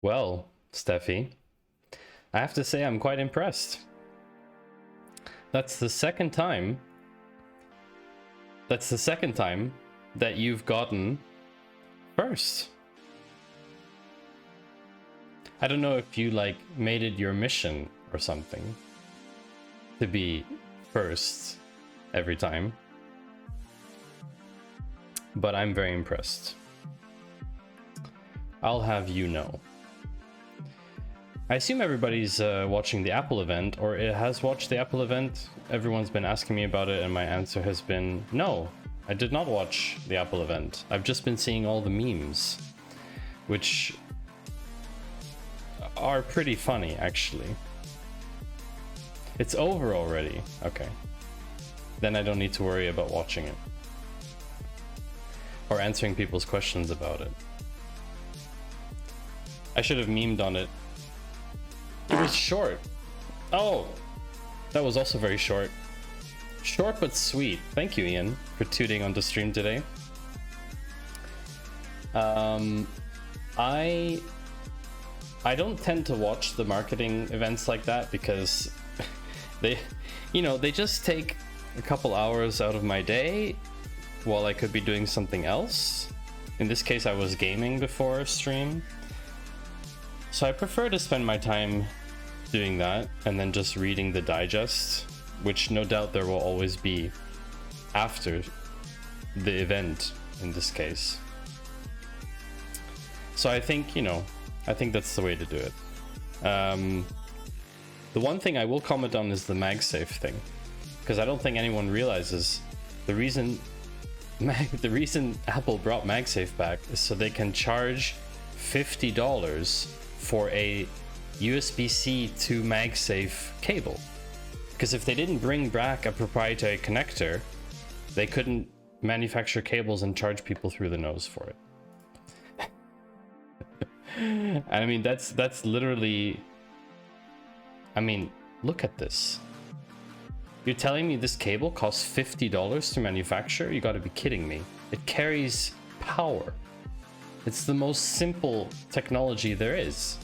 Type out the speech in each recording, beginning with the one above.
Well, Steffi, I have to say I'm quite impressed. That's the second time that you've gotten first. I don't know if you like made it your mission or something to be first every time, but I'm very impressed. I'll have you know. I assume everybody's watching the Apple event, or it has watched the Apple event. Everyone's been asking me about it, and my answer has been no, I did not watch the Apple event. I've just been seeing all the memes, which are pretty funny, actually. It's over already. Okay. Then I don't need to worry about watching it or answering people's questions about it. I should have memed on it. It was short. Oh, that was also very short. Short but sweet. Thank you, Ian, for tooting on the stream today. I don't tend to watch the marketing events like that because they just take a couple hours out of my day while I could be doing something else. In this case, I was gaming before stream. So I prefer to spend my time doing that and then just reading the digest, which no doubt there will always be after the event in this case. So I think, I think that's the way to do it. The one thing I will comment on is the MagSafe thing, because I don't think anyone realizes the reason Apple brought MagSafe back is so they can charge $50 for a USB-C to MagSafe cable. Because if they didn't bring back a proprietary connector, they couldn't manufacture cables and charge people through the nose for it. I mean, that's literally, I mean, look at this. You're telling me this cable costs $50 to manufacture? You gotta be kidding me. It carries power. It's the most simple technology there is.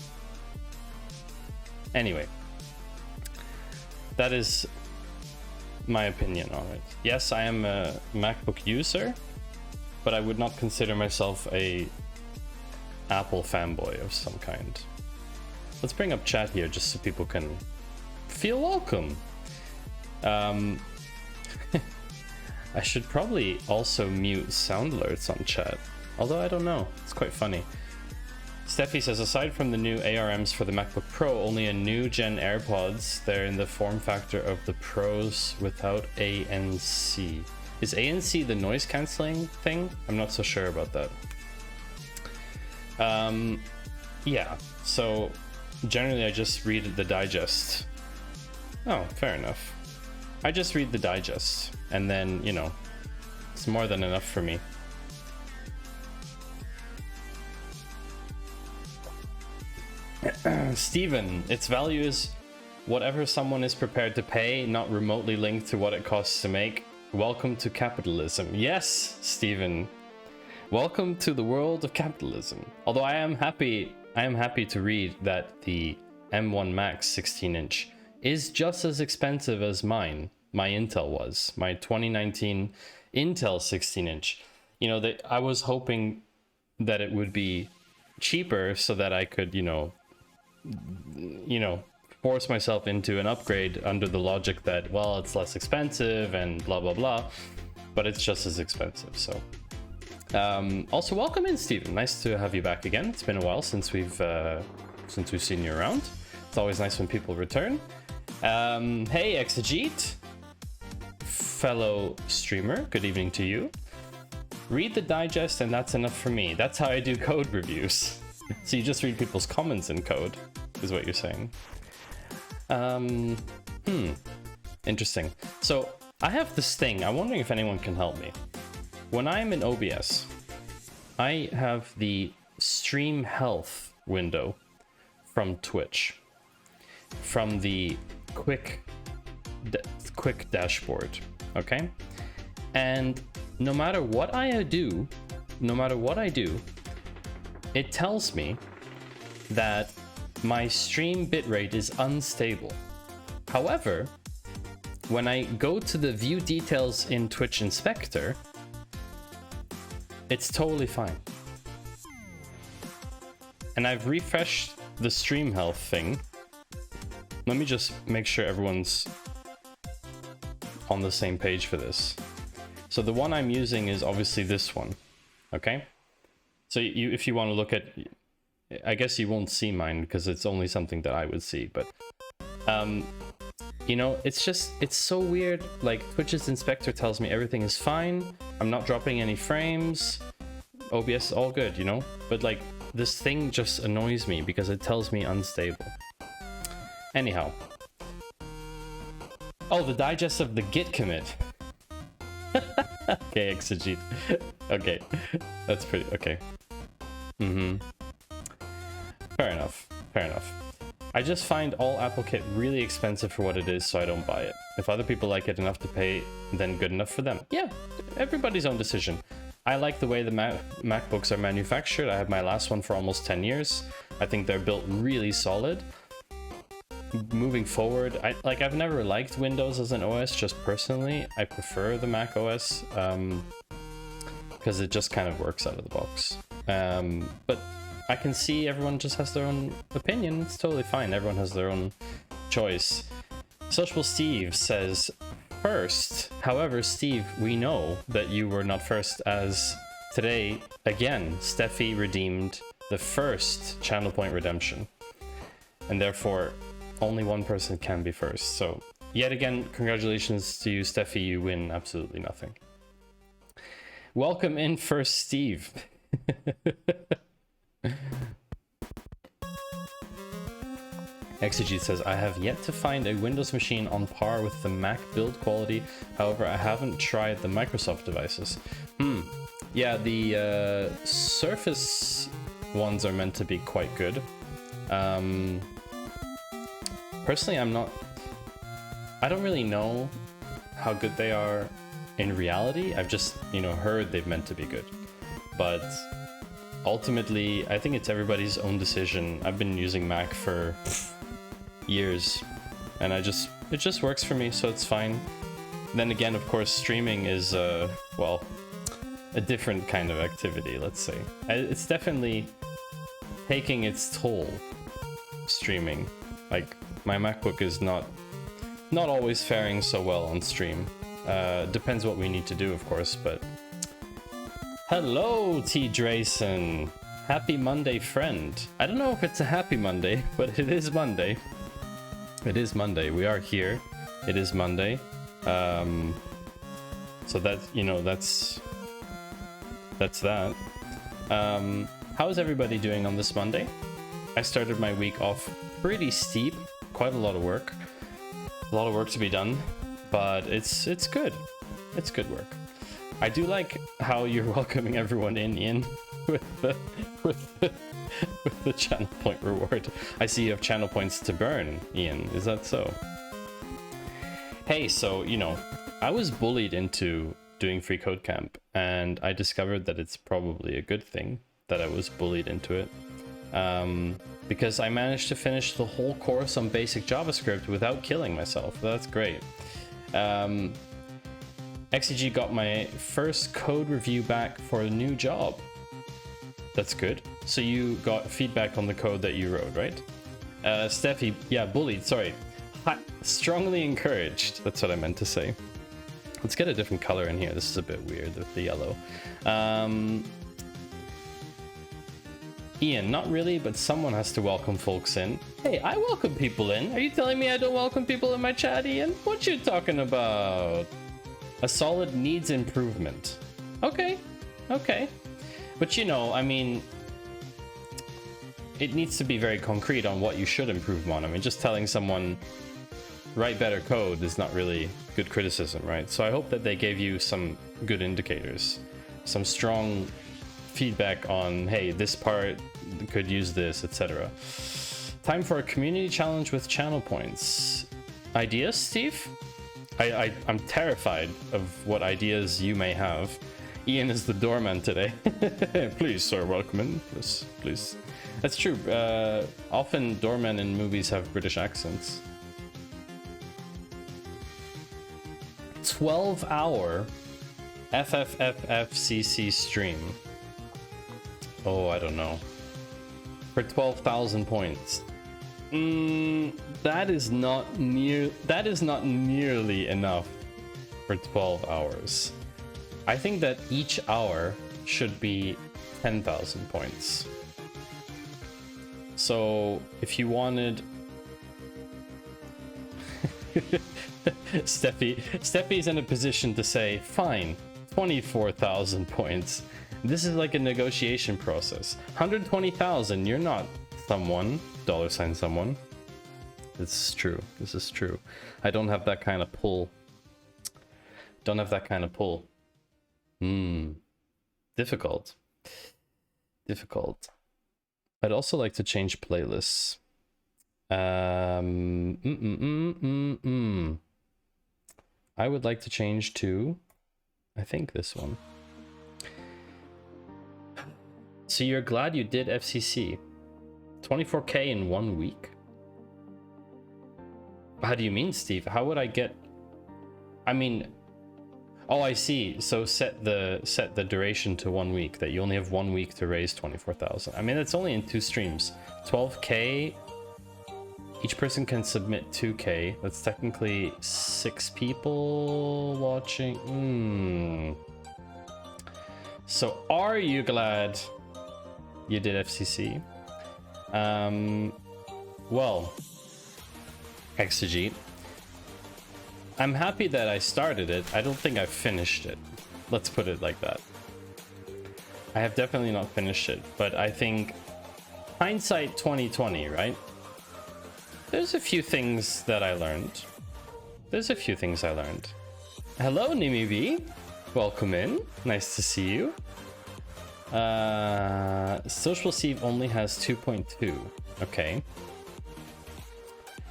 Anyway, that is my opinion on it. Yes, I am a MacBook user, but I would not consider myself a Apple fanboy of some kind. Let's bring up chat here just so people can feel welcome. I should probably also mute sound alerts on chat, although I don't know, it's quite funny. Steffi says, aside from the new ARMs for the MacBook Pro, only a new gen AirPods. They're in the form factor of the Pros without ANC. Is ANC the noise cancelling thing? I'm not so sure about that. Yeah, so generally I just read the digest. Oh, fair enough. I just read the digest, and then, it's more than enough for me. Steven, its value is whatever someone is prepared to pay, not remotely linked to what it costs to make. Welcome to capitalism. Yes, Steven. Welcome to the world of capitalism. Although I am happy to read that the M1 Max 16-inch is just as expensive as my Intel was. My 2019 Intel 16-inch. I was hoping that it would be cheaper so that I could, force myself into an upgrade under the logic that, well, it's less expensive and blah blah blah, but it's just as expensive. So also welcome in, Steven. Nice to have you back again. It's been a while since we've seen you around. It's always nice when people return. Hey Exegete, fellow streamer, good evening to you. Read the digest and that's enough for me. That's how I do code reviews. So you just read people's comments in code, is what you're saying. Interesting. So I have this thing. I'm wondering if anyone can help me. When I'm in OBS, I have the stream health window from Twitch, from the quick dashboard, okay? And no matter what I do, it tells me that my stream bitrate is unstable. However, when I go to the view details in Twitch Inspector, it's totally fine. And I've refreshed the stream health thing. Let me just make sure everyone's on the same page for this. So the one I'm using is obviously this one, okay? So if you want to look at, I guess you won't see mine because it's only something that I would see, but you know, it's so weird. Like Twitch's inspector tells me everything is fine, I'm not dropping any frames, OBS is all good, you know? But like this thing just annoys me because it tells me unstable. Anyhow. Oh, the digest of the git commit. Okay, exegete. Okay, that's pretty, okay. Fair enough, fair enough. I just find all AppleKit really expensive for what it is, so I don't buy it. If other people like it enough to pay, then good enough for them. Yeah, everybody's own decision. I like the way the MacBooks are manufactured. I have my last one for almost 10 years. I think they're built really solid. Moving forward, I've never liked Windows as an OS, just personally. I prefer the Mac OS because it just kind of works out of the box. But I can see everyone just has their own opinion. It's totally fine. Everyone has their own choice. Sociable Steve says, first, however, Steve, we know that you were not first, as today, again, Steffi redeemed the first channel point redemption. And therefore, only one person can be first. So yet again, congratulations to you, Steffi. You win absolutely nothing. Welcome in first, Steve. Exegete says, I have yet to find a Windows machine on par with the Mac build quality. However, I haven't tried the Microsoft devices. Yeah, the Surface ones are meant to be quite good. Personally, I don't really know how good they are in reality. I've just, you know, heard they've meant to be good. But ultimately, I think it's everybody's own decision. I've been using Mac for years, and it just works for me, so it's fine. Then again, of course, streaming is, well, a different kind of activity, let's say. It's definitely taking its toll, streaming. Like, my MacBook is not always faring so well on stream. Depends what we need to do, of course, but... Hello, T. Drayson! Happy Monday, friend. I don't know if it's a happy Monday, but it is Monday. It is Monday. We are here. It is Monday. So that, you know, that's that. How is everybody doing on this Monday? I started my week off pretty steep. Quite a lot of work. A lot of work to be done, but it's good. It's good work. I do like how you're welcoming everyone in, Ian, with the channel point reward. I see you have channel points to burn, Ian. Is that so? Hey, so, you know, I was bullied into doing free code camp, and I discovered that it's probably a good thing that I was bullied into it. Because I managed to finish the whole course on basic JavaScript without killing myself. That's great. XEG got my first code review back for a new job. That's good. So you got feedback on the code that you wrote, right? Steffi, yeah, bullied, sorry. Strongly encouraged. That's what I meant to say. Let's get a different color in here. This is a bit weird with the yellow. Ian, not really, but someone has to welcome folks in. Hey, I welcome people in. Are you telling me I don't welcome people in my chat, Ian? What you talking about? A solid needs improvement. Okay, okay. But you know, I mean, it needs to be very concrete on what you should improve on. I mean, just telling someone, write better code is not really good criticism, right? So I hope that they gave you some good indicators, some strong feedback on, hey, this part could use this, etc. Time for a community challenge with channel points. Ideas, Steve? I'm terrified of what ideas you may have. Ian is the doorman today. Please, sir, welcome in. Please. That's true. Often doormen in movies have British accents. 12-hour FFFFCC stream. Oh, I don't know. For 12,000 points. That is not nearly enough for 12 hours. I think that each hour should be 10,000 points. So if you wanted Steffi's in a position to say, fine, 24,000 points. This is like a negotiation process. 120,000, you're not someone, $ someone. This is true. This is true. I don't have that kind of pull. Don't have that kind of pull. Difficult. Difficult. I'd also like to change playlists. I would like to change to, I think this one. So you're glad you did FCC? 24K in 1 week? How do you mean, Steve? How would I get? I mean, oh, I see. So set the duration to 1 week. That you only have 1 week to raise 24,000. I mean, that's only in 2 streams. 12K. Each person can submit 2K. That's technically 6 people watching. So are you glad you did FCC? Well, Exegete, I'm happy that I started it. I don't think I've finished it. Let's put it like that. I have definitely not finished it, but I think hindsight 2020, right? There's a few things that I learned. Hello, NimiB. Welcome in. Nice to see you. Social Steve only has 2.2. Okay.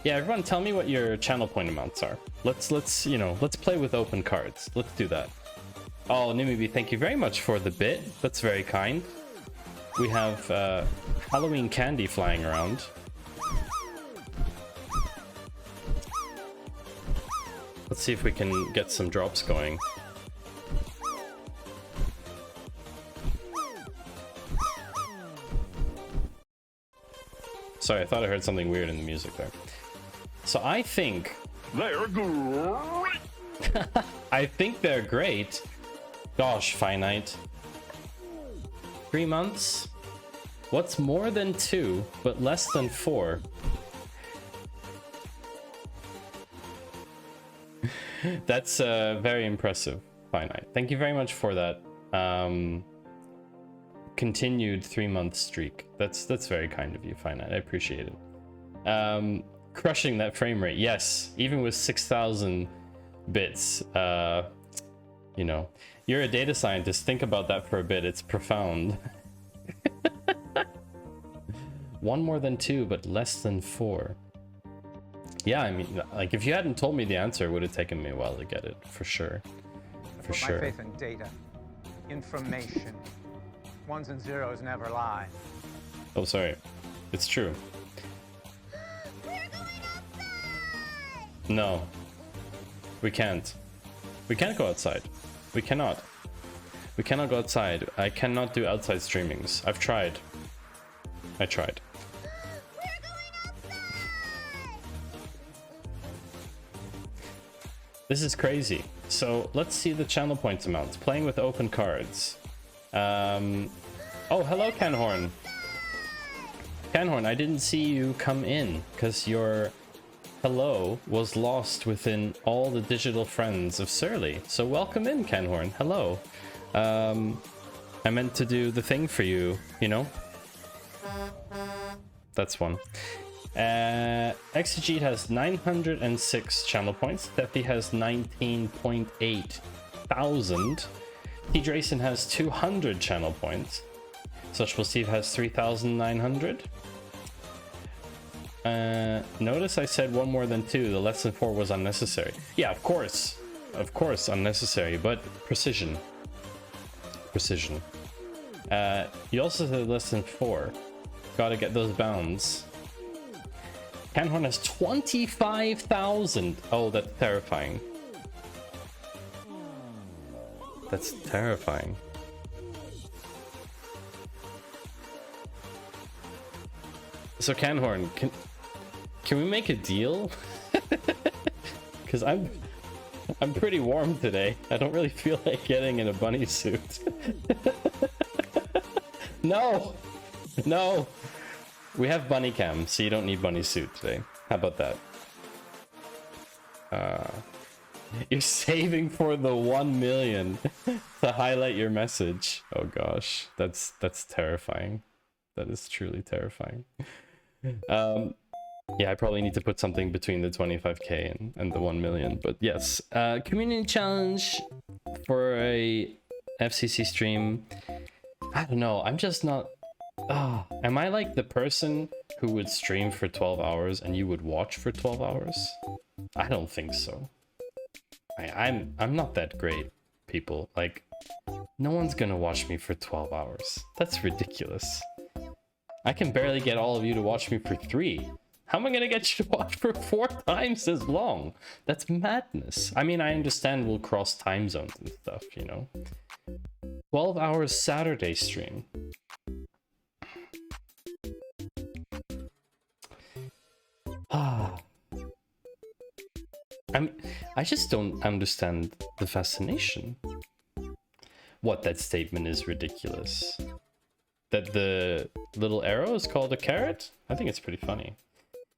Yeah, everyone tell me what your channel point amounts are. Let's play with open cards. Let's do that. Oh, NimiB, thank you very much for the bit. That's very kind. We have Halloween candy flying around. Let's see if we can get some drops going. Sorry, I thought I heard something weird in the music there. So I think they're great. I think they're great. Gosh, finite. 3 months? What's more than 2 but less than 4? That's very impressive, finite. Thank you very much for that continued 3-month streak. That's very kind of you, finite. I appreciate it. Crushing that frame rate, yes, even with 6,000 bits. You know, you're a data scientist. Think about that for a bit. It's profound. 1 more than 2 but less than 4. Yeah, I mean, like, if you hadn't told me the answer, it would have taken me a while to get it, for sure. For sure. My faith in data, information, ones and zeros never lie. Oh, sorry. It's true. We're going outside! No. We can't. We can't go outside. We cannot. We cannot go outside. I cannot do outside streamings. I've tried. I tried. This is crazy. So let's see the channel points amounts. Playing with open cards. Oh, hello, Canhorn. Canhorn, I didn't see you come in because your hello was lost within all the digital friends of Surly. So welcome in, Canhorn. Hello. I meant to do the thing for you, you know? That's one. Exegete has 906 channel points. Steffi has 19.8 thousand. T. Drayson has 200 channel points. Sociable Steve has 3,900. Notice I said 1 more than 2. The less than 4 was unnecessary. Yeah, of course. Of course, unnecessary, but precision. Precision. You also said less than 4. Gotta get those bounds. Canhorn has 25,000. Oh, that's terrifying. That's terrifying. So Canhorn, can we make a deal? Because I'm pretty warm today. I don't really feel like getting in a bunny suit. No, no. We have bunny cam, so you don't need bunny suit today. How about that? You're saving for the 1 million to highlight your message. Oh gosh, that's terrifying. That is truly terrifying. Yeah, I probably need to put something between the 25k and the 1 million. But yes, community challenge for a FCC stream. I don't know. I'm just not. Am I like the person who would stream for 12 hours and you would watch for 12 hours? I don't think so. I'm not that great, people. Like, no one's gonna watch me for 12 hours. That's ridiculous. I can barely get all of you to watch me for 3. How am I gonna get you to watch for 4 times as long? That's madness. I mean, I understand we'll cross time zones and stuff, you know. 12 hours Saturday stream. I just don't understand the fascination. What, that statement is ridiculous? That the little arrow is called a carrot? I think it's pretty funny.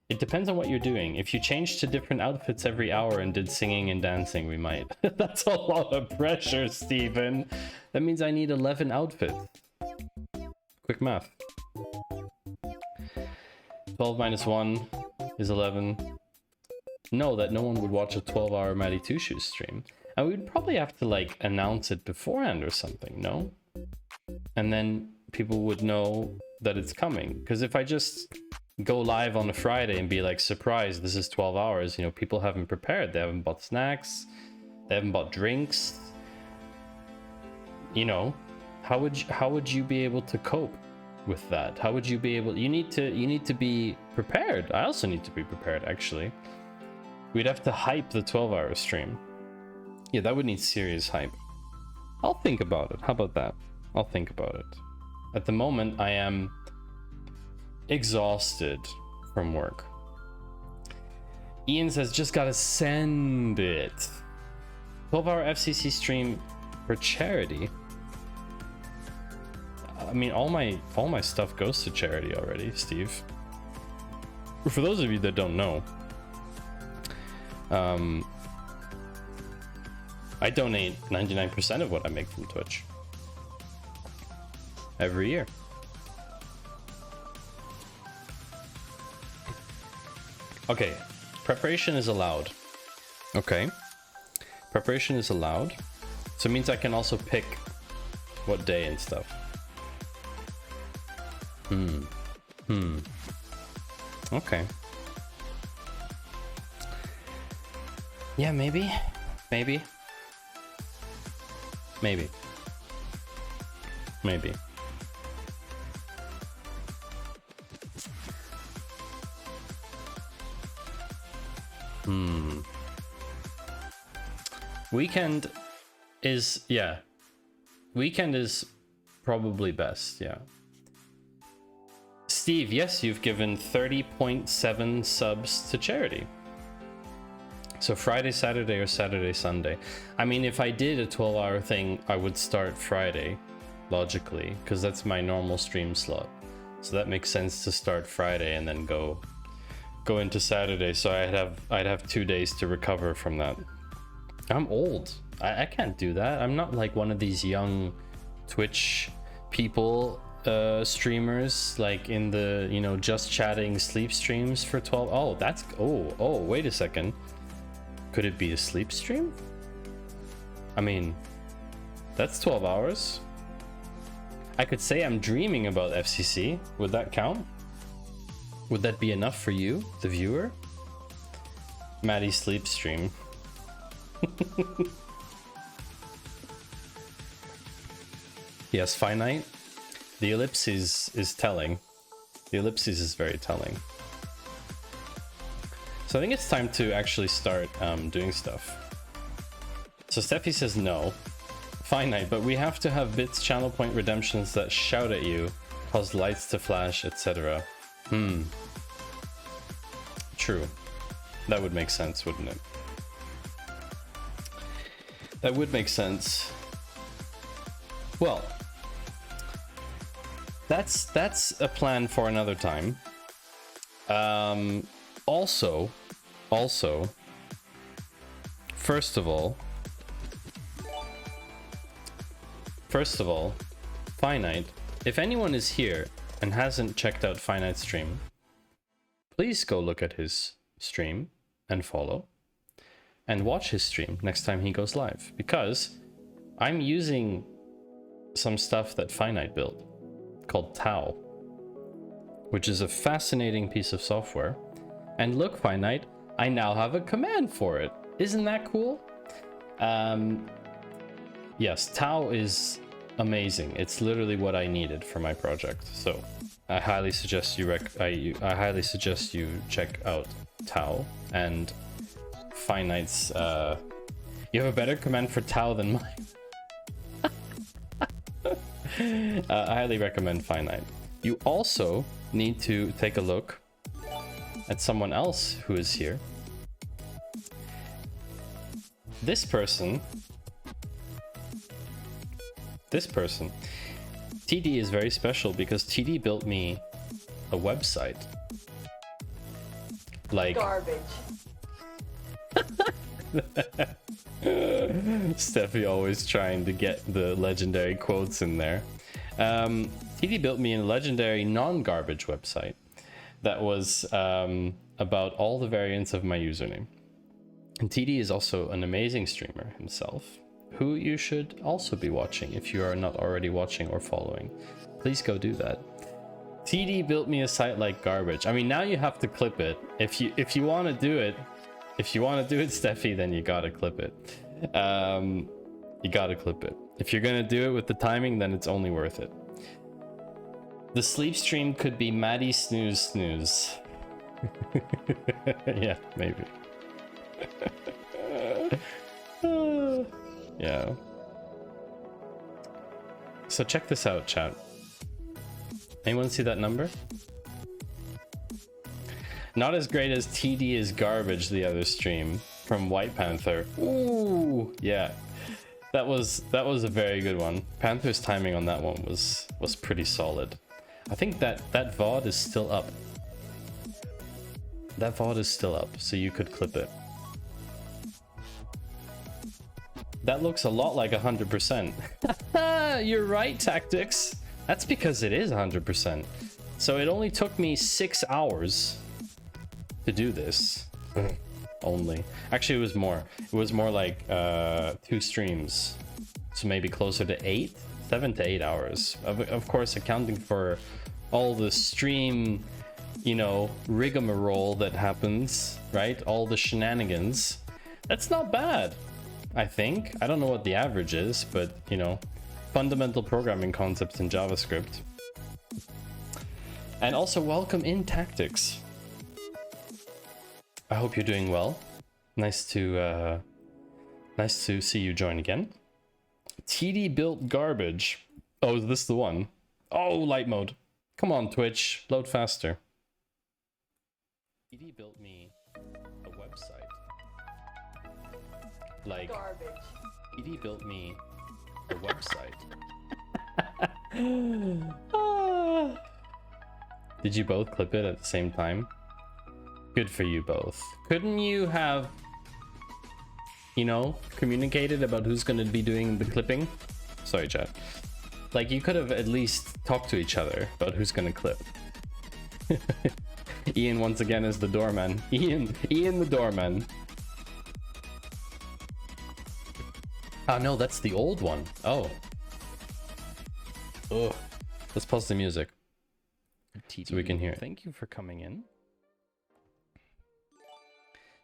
It depends on what you're doing. If you changed to different outfits every hour and did singing and dancing, we might. That's a lot of pressure, Steven. That means I need 11 outfits. Quick math. 12 minus 1 is 11. No, that no one would watch a 12-hour Matty Two Shoes stream. And we'd probably have to, like, announce it beforehand or something, no? And then people would know that it's coming. Because if I just go live on a Friday and be like, surprise, this is 12 hours, you know, people haven't prepared. They haven't bought snacks. They haven't bought drinks. You know, how would you be able to cope with that? How would you be able... You need to be prepared. I also need to be prepared, actually. We'd have to hype the 12-hour stream. Yeah, that would need serious hype. I'll think about it. How about that? I'll think about it. At the moment, I am exhausted from work. Ian says, just gotta send it. 12-hour FCC stream for charity. I mean, all my stuff goes to charity already, Steve. For those of you that don't know, I donate 99% of what I make from Twitch every year. Okay, preparation is allowed. Okay, preparation is allowed. So it means I can also pick what day and stuff. Okay. Yeah, maybe. Maybe. Weekend is, yeah. Weekend is probably best, yeah. Steve, yes, you've given 30.7 subs to charity. So Friday, Saturday, or Saturday, Sunday. I mean, if I did a 12-hour thing, I would start Friday, logically, because that's my normal stream slot. So that makes sense to start Friday and then go into Saturday. So I'd have 2 days to recover from that. I'm old. I can't do that. I'm not like one of these young Twitch people, streamers, like in the, you know, just chatting sleep streams for 12. Oh, that's, oh, wait a second. Could it be a sleep stream? I mean, that's 12 hours. I could say I'm dreaming about FCC. Would that count? Would that be enough for you, the viewer? Maddie sleep stream. Yes, finite. The ellipse is telling. The ellipses is very telling. So I think it's time to actually start doing stuff. So Steffi says no. Finite, but we have to have bits channel point redemptions that shout at you, cause lights to flash, etc. True. That would make sense, wouldn't it? That would make sense. Well, that's a plan for another time. Also, first of all, Finite, if anyone is here and hasn't checked out Finite's stream, please go look at his stream and follow and watch his stream next time he goes live, because I'm using some stuff that Finite built called Tau, which is a fascinating piece of software. And look, Finite, I now have a command for it. Isn't that cool? Yes, Tau is amazing. It's literally what I needed for my project. So I highly suggest you I highly suggest you check out Tau and Finite's. You have a better command for Tau than mine. I highly recommend Finite. You also need to take a look at someone else who is here. This person, TD is very special because TD built me a website. Like Garbage. Steffi always trying to get the legendary quotes in there. TD built me a legendary non-garbage website that was about all the variants of my username. And TD is also an amazing streamer himself, who you should also be watching if you are not already watching or following. Please go do that. TD built me a site like garbage. I mean, now you have to clip it. If you want to do it, Steffi, then you gotta clip it. You gotta clip it. If you're gonna do it with the timing, then it's only worth it. The sleep stream could be Maddie snooze. Yeah, maybe. Yeah. So check this out, chat. Anyone see that number? Not as great as TD is garbage, the other stream from White Panther. Ooh, yeah. That was a very good one. Panther's timing on that one was pretty solid. I think that VOD is still up. That VOD is still up, so you could clip it. That looks a lot like 100%. You're right, Tactics. That's because it is 100%. So it only took me 6 hours to do this. Only. Actually, it was more. It was more like 2 streams. So maybe closer to 7 to 8 hours. Of course, accounting for all the stream, you know, rigmarole that happens, right? All the shenanigans. That's not bad, I think. I don't know what the average is, but, you know, fundamental programming concepts in JavaScript. And also, welcome in, Tactics. I hope you're doing well. Nice to see you join again. TD built garbage. Oh, is this the one? Oh, light mode. Come on, Twitch, load faster. TD built me a website. Like Garbage. TD built me a website. Did you both clip it at the same time? Good for you both. Couldn't you have, you know, communicated about who's going to be doing the clipping? Sorry, chat. Like, you could have at least talked to each other about who's going to clip. Ian once again is the doorman. Ian the doorman. Ah, no, that's the old one. Oh. Ugh. Let's pause the music so we can hear it. Thank you for coming in.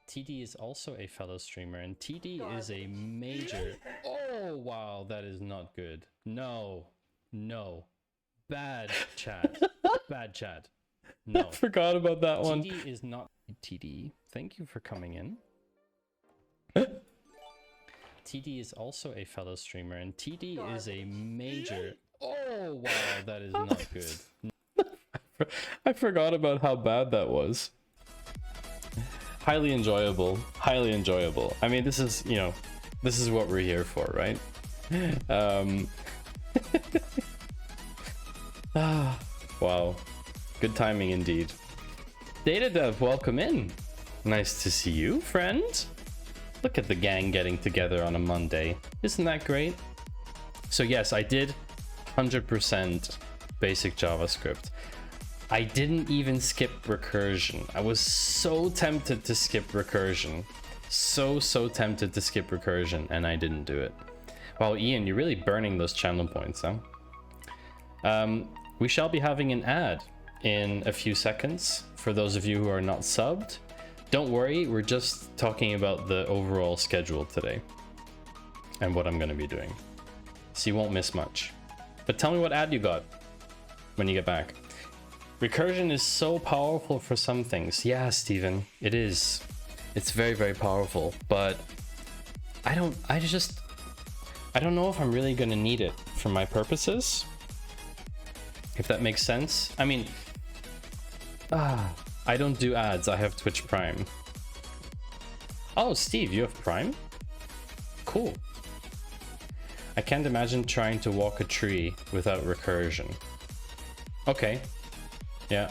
TD is also a fellow streamer, and TD is a major... Oh, wow, that is not good. No. Bad chat. Bad chat. No. I forgot about that one. TD is not TD. Thank you for coming in. TD is also a fellow streamer, and TD is a major. Oh wow, that is not good. I forgot about how bad that was. Highly enjoyable. Highly enjoyable. I mean, this is, you know, this is what we're here for, right? Wow. Good timing indeed. Data Dev, welcome in. Nice to see you, friend. Look at the gang getting together on a Monday. Isn't that great? So yes, I did 100% basic JavaScript. I didn't even skip recursion. I was so tempted to skip recursion. So tempted to skip recursion, and I didn't do it. Wow, Ian, you're really burning those channel points, huh? We shall be having an ad in a few seconds for those of you who are not subbed. Don't worry, we're just talking about the overall schedule today and what I'm going to be doing, so you won't miss much. But tell me what ad you got when you get back. Recursion is so powerful for some things. Yeah, Steven, it is. It's very powerful, but I don't know if I'm really going to need it for my purposes, if that makes sense. I mean, I don't do ads, I have Twitch Prime. Oh, Steve, you have Prime? Cool. I can't imagine trying to walk a tree without recursion. Okay. Yeah.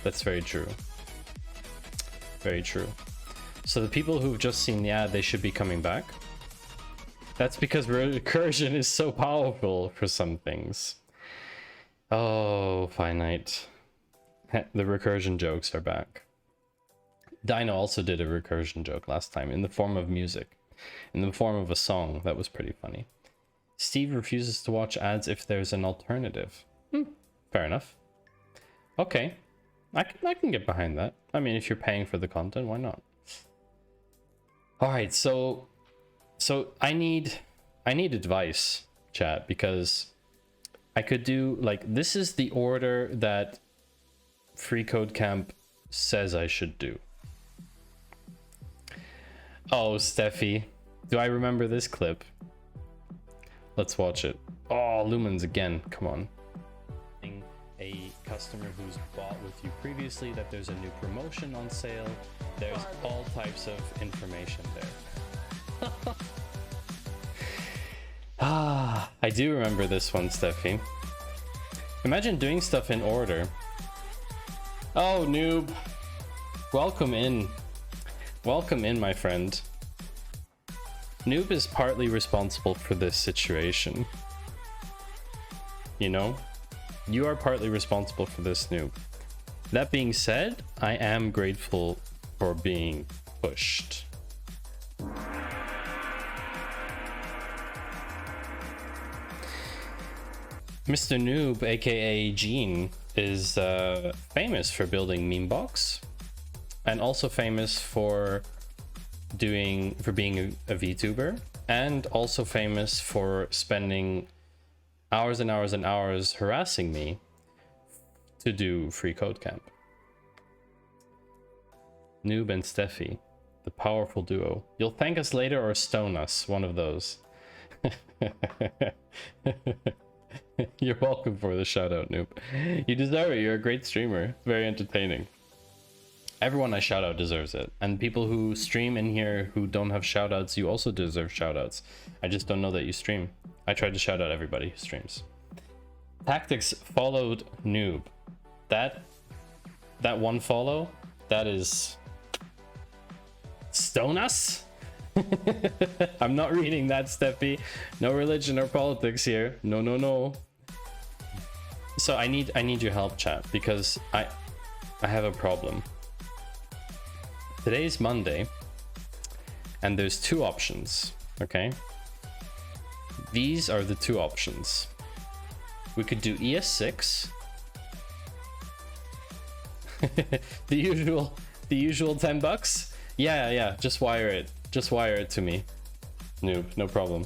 That's very true. Very true. So the people who've just seen the ad, they should be coming back. That's because recursion is so powerful for some things. Oh, finite. The recursion jokes are back. Dino also did a recursion joke last time in the form of music, in the form of a song. That was pretty funny. Steve refuses to watch ads if there's an alternative. Fair enough. Okay, I can get behind that. I mean, if you're paying for the content, why not? All right, so I need advice, chat, because I could do, like, this is the order that FreeCodeCamp says I should do. Oh, Steffi, do I remember this clip? Let's watch it. Oh, Lumens again, come on. A customer who's bought with you previously, that there's a new promotion on sale. There's all types of information there. I do remember this one, Steffi. Imagine doing stuff in order. Oh, noob. Welcome in. Welcome in, my friend. Noob is partly responsible for this situation. You know? You are partly responsible for this, noob. That being said, I am grateful for being pushed. Mr. Noob, aka Gene, is famous for building Memebox, and also famous for being a VTuber, and also famous for spending hours and hours and hours harassing me to do FreeCodeCamp. Noob and Steffi, the powerful duo. You'll thank us later or stone us, one of those. You're welcome for the shout out, Noob. You deserve it. You're a great streamer. Very entertaining. Everyone I shout out deserves it. And people who stream in here who don't have shout outs, you also deserve shout outs. I just don't know that you stream. I tried to shout out everybody who streams. Tactics followed Noob. That one follow, that is stone us. I'm not reading that, Steffi. No religion or politics here. No. So I need your help, chat, because I have a problem. Today's Monday, and there's two options, okay? These are the two options. We could do ES6. the usual $10. Yeah, just wire it. Just wire it to me. Noob, no problem.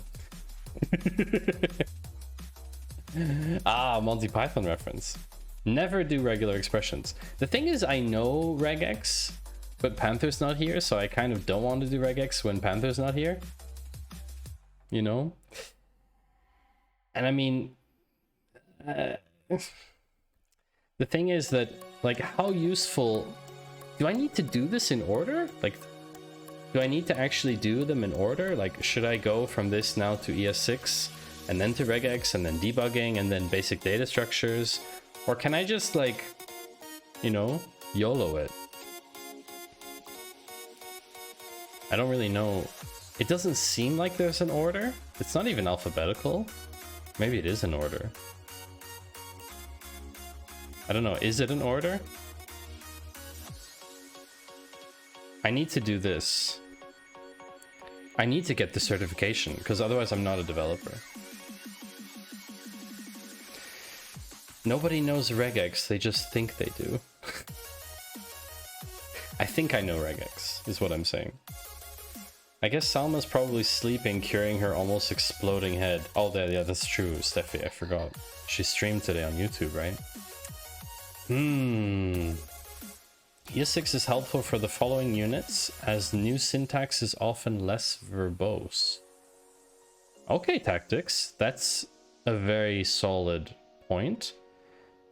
Monty Python reference. Never do regular expressions. The thing is, I know regex, but Panther's not here, so I kind of don't want to do regex when Panther's not here. You know? And I mean, the thing is that, like, how useful... Do I need to do this in order? Like, do I need to actually do them in order? Like, should I go from this now to ES6, and then to regex, and then debugging, and then basic data structures? Or can I just, like, you know, YOLO it? I don't really know. It doesn't seem like there's an order. It's not even alphabetical. Maybe it is an order. I don't know. Is it an order? I need to do this. I need to get the certification, because otherwise I'm not a developer. Nobody knows regex, they just think they do. I think I know regex, is what I'm saying. I guess Salma's probably sleeping, curing her almost exploding head. Oh, yeah, that's true, Steffi, I forgot. She streamed today on YouTube, right? ES6 is helpful for the following units, as new syntax is often less verbose. Okay, Tactics, that's a very solid point.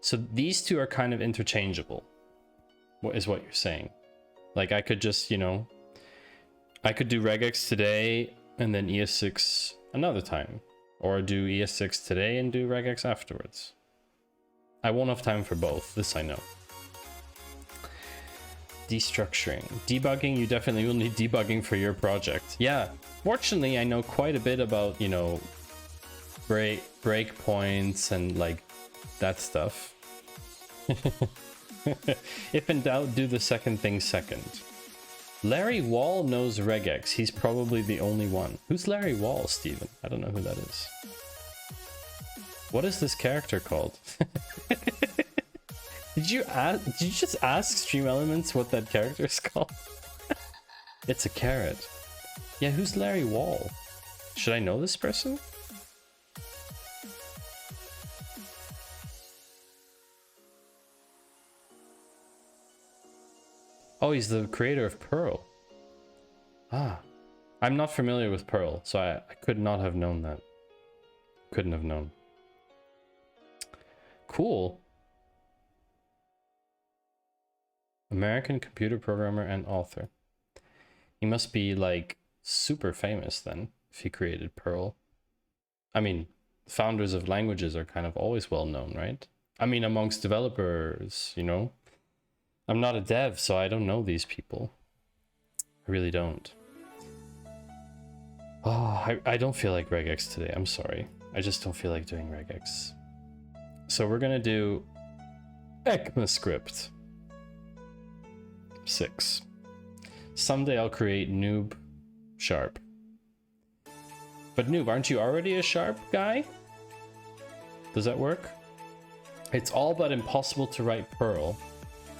So these two are kind of interchangeable, what is what you're saying. Like, I could just, you know, I could do regex today and then ES6 another time, or do ES6 today and do regex afterwards. I won't have time for both, this I know. Destructuring. Debugging, you definitely will need debugging for your project. Yeah, fortunately I know quite a bit about, you know, breakpoints and like that stuff. If in doubt, do the second thing second. Larry Wall knows regex. He's probably the only one. Who's Larry Wall, Steven? I don't know who that is. What is this character called? Did you just ask Stream Elements what that character is called? It's a carrot. Yeah, who's Larry Wall? Should I know this person? Oh, he's the creator of Perl. Ah. I'm not familiar with Perl, so I could not have known that. Couldn't have known. Cool. American computer programmer and author. He must be like super famous then, if he created Perl. I mean, founders of languages are kind of always well known, right? I mean, amongst developers, you know? I'm not a dev, so I don't know these people. I really don't. Oh, I don't feel like regex today. I'm sorry. I just don't feel like doing regex. So we're gonna do ECMAScript 6. Someday I'll create noob sharp. But noob, aren't you already a sharp guy? Does that work? It's all but impossible to write Perl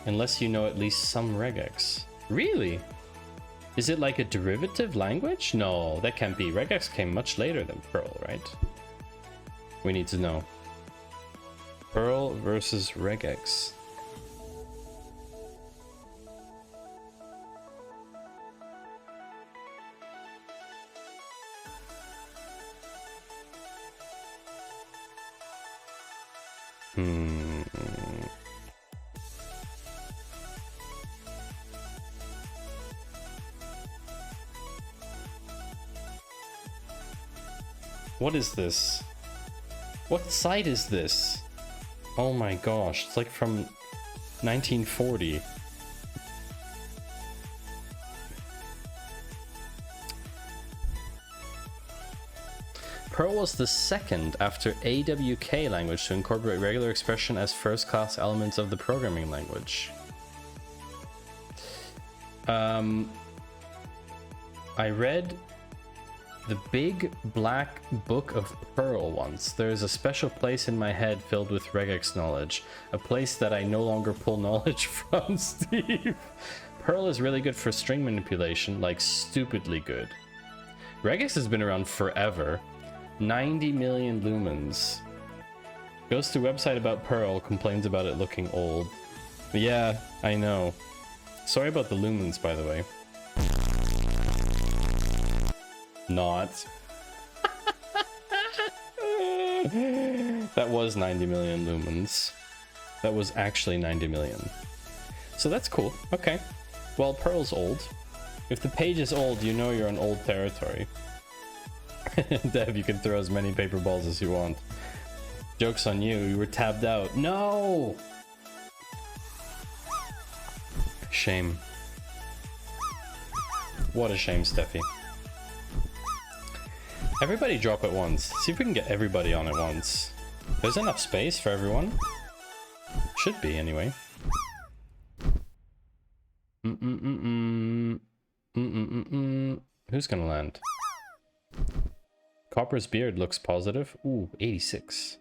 unless you know at least some regex. Really? Is it like a derivative language? No, that can't be. Regex came much later than Perl, right? We need to know. Perl versus regex. What is this? What site is this? Oh my gosh, it's like from 1940. Perl was the second after AWK language to incorporate regular expression as first-class elements of the programming language. I read the Big Black Book of Perl once. There is a special place in my head filled with regex knowledge. A place that I no longer pull knowledge from, Steve. Perl is really good for string manipulation, like stupidly good. Regex has been around forever. 90 million lumens. Goes to website about Perl, complains about it looking old. Yeah, I know. Sorry about the lumens, by the way. Not. That was 90 million lumens. That was actually 90 million. So that's cool. Okay. Well, Perl's old. If the page is old, you know you're in old territory. Dev, you can throw as many paper balls as you want. Joke's on you. You were tabbed out. No! Shame. What a shame, Steffi. Everybody drop at once. See if we can get everybody on at once. There's enough space for everyone. Should be, anyway. Who's gonna land? Copper's beard looks positive. Ooh, 86.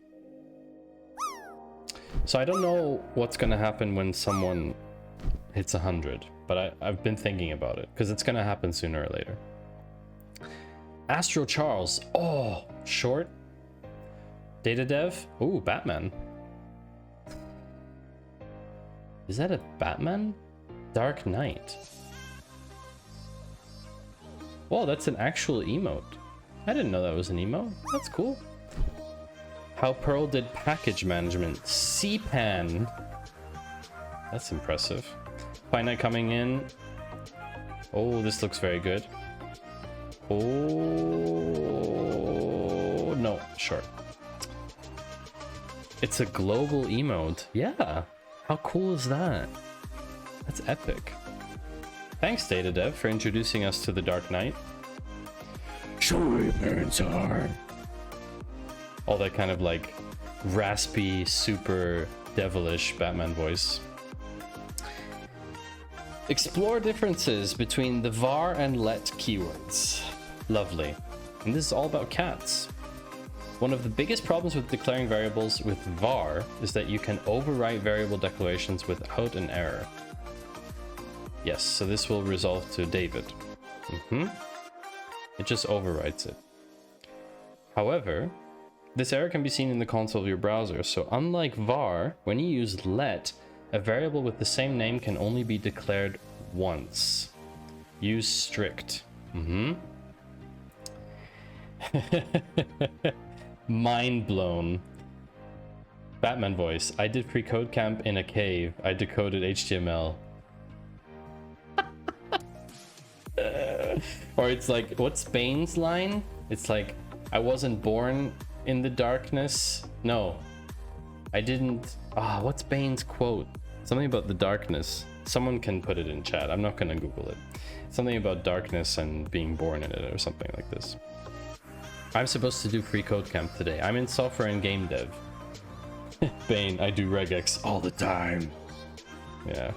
So I don't know what's gonna happen when someone hits 100, but I've been thinking about it, because it's gonna happen sooner or later. Astro Charles. Oh, short. Data Dev. Ooh, Batman. Is that a Batman? Dark Knight. Whoa, that's an actual emote. I didn't know that was an emote. That's cool. How Pearl did package management. CPAN. That's impressive. Finite coming in. Oh, this looks very good. Oh, no, short. It's a global emote. Yeah. How cool is that? That's epic. Thanks, Data Dev, for introducing us to the Dark Knight. Show where your parents are. All that kind of like raspy, super devilish Batman voice. Explore differences between the var and let keywords. Lovely. And this is all about cats. One of the biggest problems with declaring variables with var is that you can overwrite variable declarations without an error. Yes, so this will resolve to David. It just overwrites it. However, this error can be seen in the console of your browser. So unlike var, when you use let, a variable with the same name can only be declared once. Use strict. Mind blown. Batman voice. I did FreeCodeCamp in a cave. I decoded HTML. Or it's like, what's Bane's line? It's like, I wasn't born in the darkness. No, I didn't. What's Bane's quote? Something about the darkness. Someone can put it in chat. I'm not gonna Google it. Something about darkness and being born in it or something like this. I'm supposed to do FreeCodeCamp today. I'm in software and game dev. Bane, I do regex all the time. Yeah.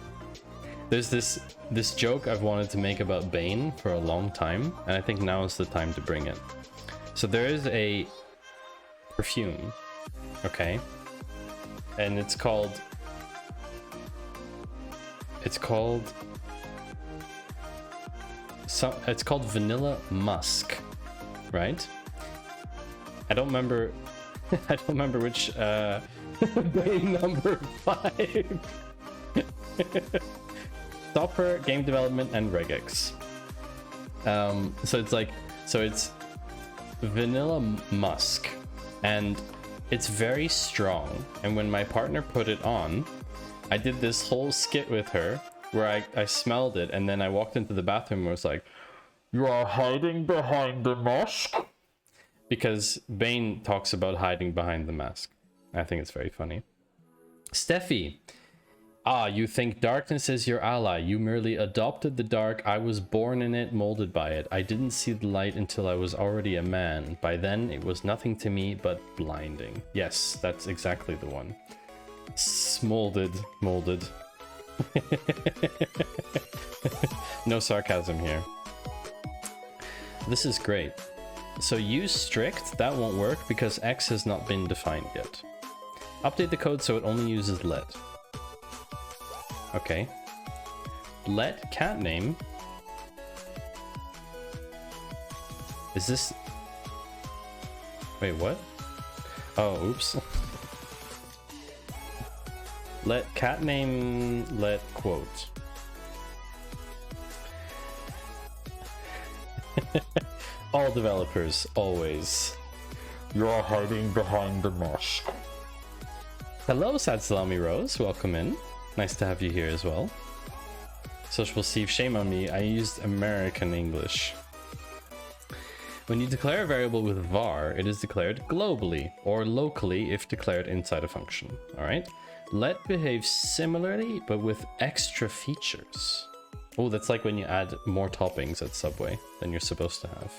There's this joke I've wanted to make about Bane for a long time, and I think now is the time to bring it. So there is a perfume, okay? And it's called Vanilla Musk, right? I don't remember which Bane number 5. Software, game development, and regex. So it's Vanilla Musk, and it's very strong. And when my partner put it on, I did this whole skit with her where I smelled it, and then I walked into the bathroom and was like, "You are hiding behind the mask?" Because Bane talks about hiding behind the mask. I think it's very funny. Steffi. You think darkness is your ally. You merely adopted the dark. I was born in it, molded by it. I didn't see the light until I was already a man. By then, it was nothing to me but blinding. Yes, that's exactly the one. Molded. No sarcasm here. This is great. So use strict. That won't work because X has not been defined yet. Update the code so it only uses let. Okay. Let cat name. Is this... Wait, what? Oh, oops. Let cat name, let quote. All developers, always. You're hiding behind the mask. Hello, Sad Salami Rose. Welcome in. Nice to have you here as well. Social Steve, shame on me. I used American English. When you declare a variable with var, it is declared globally or locally if declared inside a function. All right. Let behaves similarly, but with extra features. Oh, that's like when you add more toppings at Subway than you're supposed to have.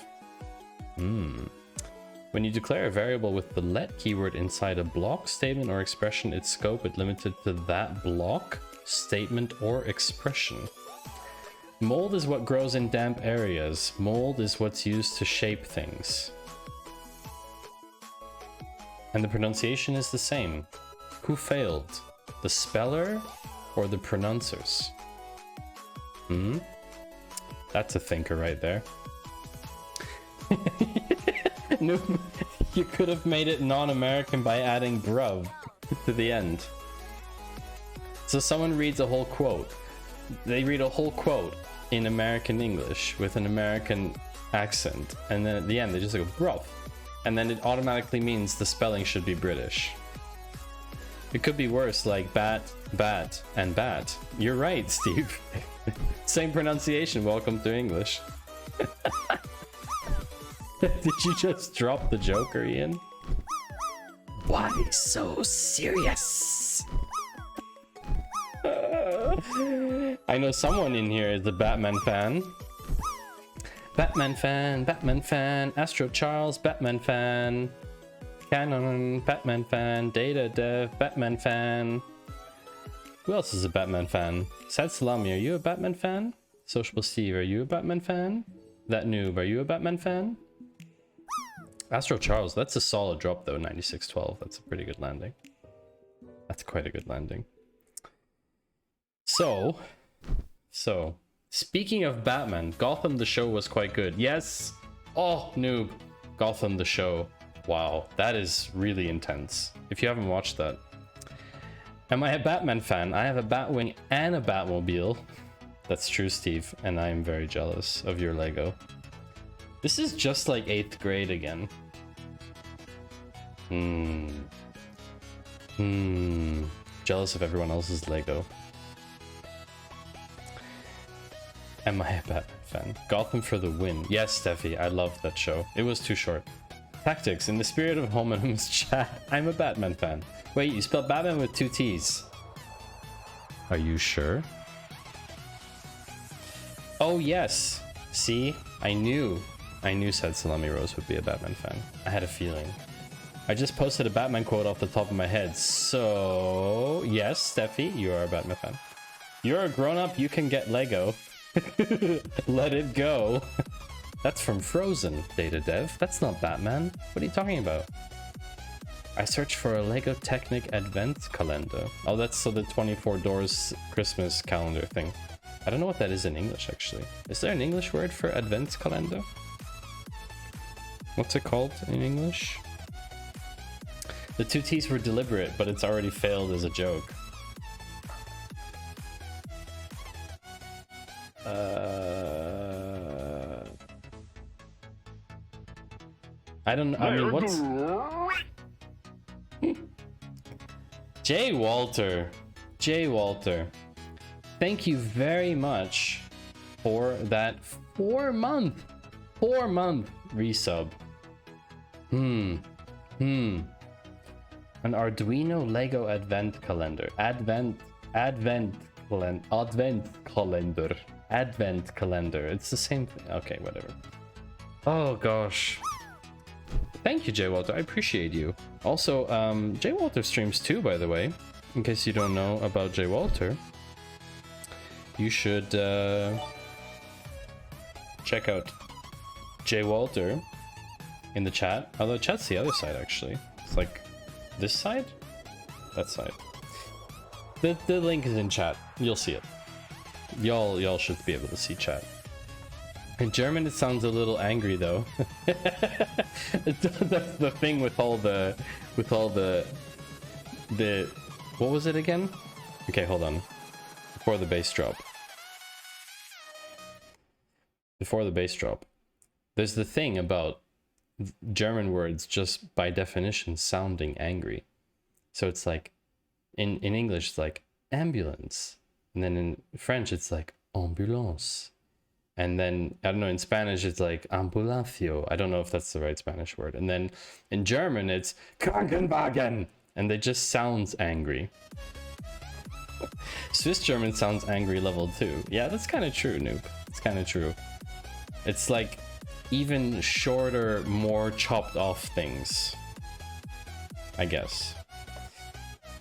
When you declare a variable with the let keyword inside a block, statement, or expression, its scope is limited to that block, statement, or expression. Mold is what grows in damp areas. Mold is what's used to shape things. And the pronunciation is the same. Who failed? The speller or the pronouncers? That's a thinker right there. No, you could have made it non-American by adding bruv to the end. So someone reads a whole quote. They read a whole quote in American English with an American accent, and then at the end they just go bruv, and then it automatically means the spelling should be British. It could be worse, like bat, bat, and bat. You're right, Steve. Same pronunciation. Welcome to English. Did you just drop the Joker, Ian? Why so serious? I know someone in here is a Batman fan. Batman fan, Batman fan, Astro Charles, Batman fan, Canon, Batman fan, Data Dev, Batman fan. Who else is a Batman fan? Sad Salami, are you a Batman fan? Sociable Steve, are you a Batman fan? That Noob, are you a Batman fan? Astro Charles, that's a solid drop though, 9612. That's a pretty good landing. That's quite a good landing. So, speaking of Batman, Gotham the show was quite good. Yes! Oh, Noob. Gotham the show. Wow, that is really intense. If you haven't watched that. Am I a Batman fan? I have a Batwing and a Batmobile. That's true, Steve, and I am very jealous of your Lego. This is just like 8th grade again. Jealous of everyone else's Lego. Am I a Batman fan? Gotham for the win. Yes, Steffi, I loved that show. It was too short. Tactics, in the spirit of homonymous chat, I'm a Batman fan. Wait, you spelled Batman with 2 T's. Are you sure? Oh yes. See, I knew Said Salami Rose would be a Batman fan. I had a feeling. I just posted a Batman quote off the top of my head. So yes, Steffi, you are a Batman fan. You're a grown-up, you can get Lego. Let it go. That's from Frozen, Data Dev. That's not Batman. What are you talking about? I searched for a Lego Technic Advent calendar. Oh, that's so the 24 doors Christmas calendar thing. I don't know what that is in English, actually. Is there an English word for Advent calendar? What's it called in English? The 2 T's were deliberate, but it's already failed as a joke. I don't know. I mean, what's J. Walter? J. Walter, thank you very much for that 4-month resub. An Arduino Lego Advent calendar. Advent calendar. It's the same thing. Okay, whatever. Oh gosh. Thank you, J. Walter. I appreciate you. Also, J. Walter streams too, by the way. In case you don't know about J. Walter, you should check out J. Walter in the chat. Although chat's the other side, actually. It's like this side? That side. The link is in chat. You'll see it. Y'all should be able to see chat. In German, it sounds a little angry, though. That's the thing with all the what was it again? Okay, hold on. Before the bass drop. Before the bass drop. There's the thing about German words just by definition sounding angry. So it's like, in English it's like ambulance. And then in French it's like ambulance. And then, I don't know, in Spanish it's like ambulacio. I don't know if that's the right Spanish word. And then in German it's Krankenwagen. And they just sounds angry. Swiss German sounds angry level 2. Yeah, that's kind of true, Noob. It's kind of true. It's like even shorter, more chopped off things, I guess.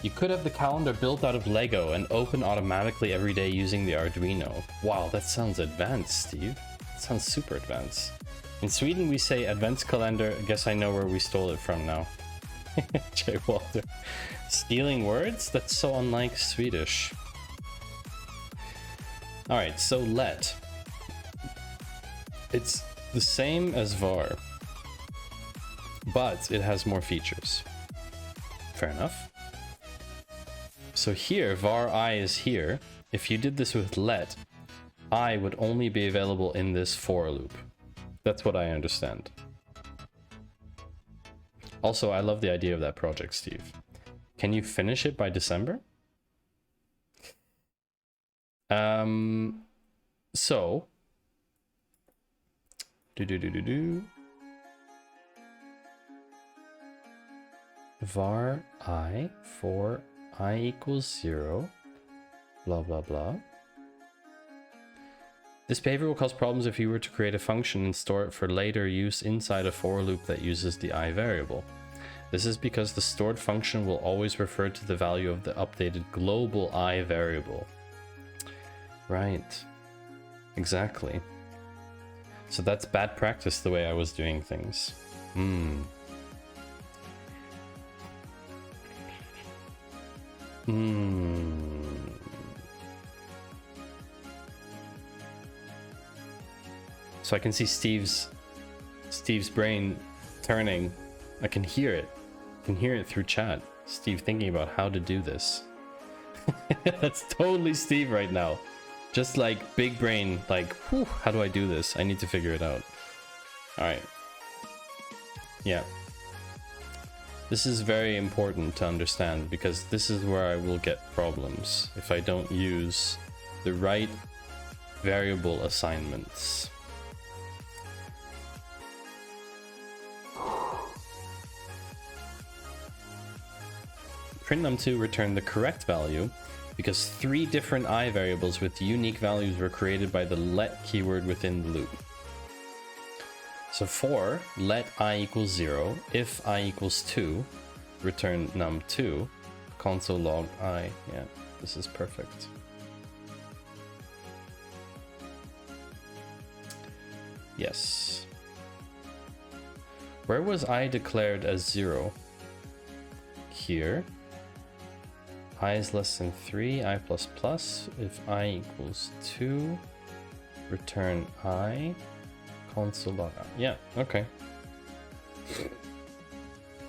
You could have the calendar built out of Lego and open automatically every day using the Arduino. Wow, that sounds advanced, Steve. That sounds super advanced. In Sweden we say advanced calendar. I guess I know where we stole it from now. Jay Walter. Stealing words? That's so unlike Swedish. Alright, so let. It's the same as var, but it has more features. Fair enough. So here, var I is here. If you did this with let, I would only be available in this for loop. That's what I understand. Also, I love the idea of that project, Steve. Can you finish it by December? So var I for I equals 0, blah blah blah. This behavior will cause problems if you were to create a function and store it for later use inside a for loop that uses the I variable. This is because the stored function will always refer to the value of the updated global I variable. Right. Exactly. So that's bad practice the way I was doing things. So I can see Steve's brain turning. I can hear it. I can hear it through chat. Steve thinking about how to do this. That's totally Steve right now. Just like big brain, like, whew, how do I do this? I need to figure it out. All right. Yeah. This is very important to understand because this is where I will get problems if I don't use the right variable assignments. Print num2 returned the correct value because 3 different I variables with unique values were created by the let keyword within the loop. So for let I equals 0, if I equals 2, return num2, console log I. Yeah, this is perfect. Yes. Where was I declared as 0? Here. I is less than 3, I plus plus. If I equals 2, return I, console log I. Yeah, okay.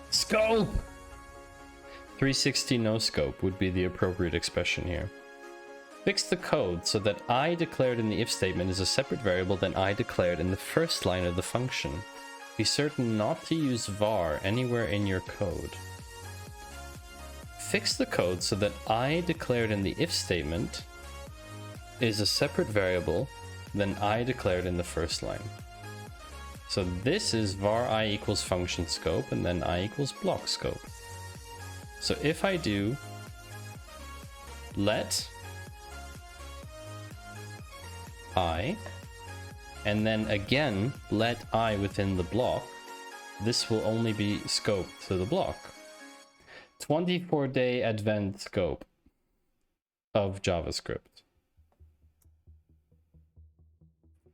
Scope! 360 no scope would be the appropriate expression here. Fix the code so that I declared in the if statement is a separate variable than I declared in the first line of the function. Be certain not to use var anywhere in your code. Fix the code so that I declared in the if statement is a separate variable than I declared in the first line. So this is var I equals function scope and then I equals block scope. So if I do let I and then again let I within the block, this will only be scoped to the block. 24-day advent scope of JavaScript.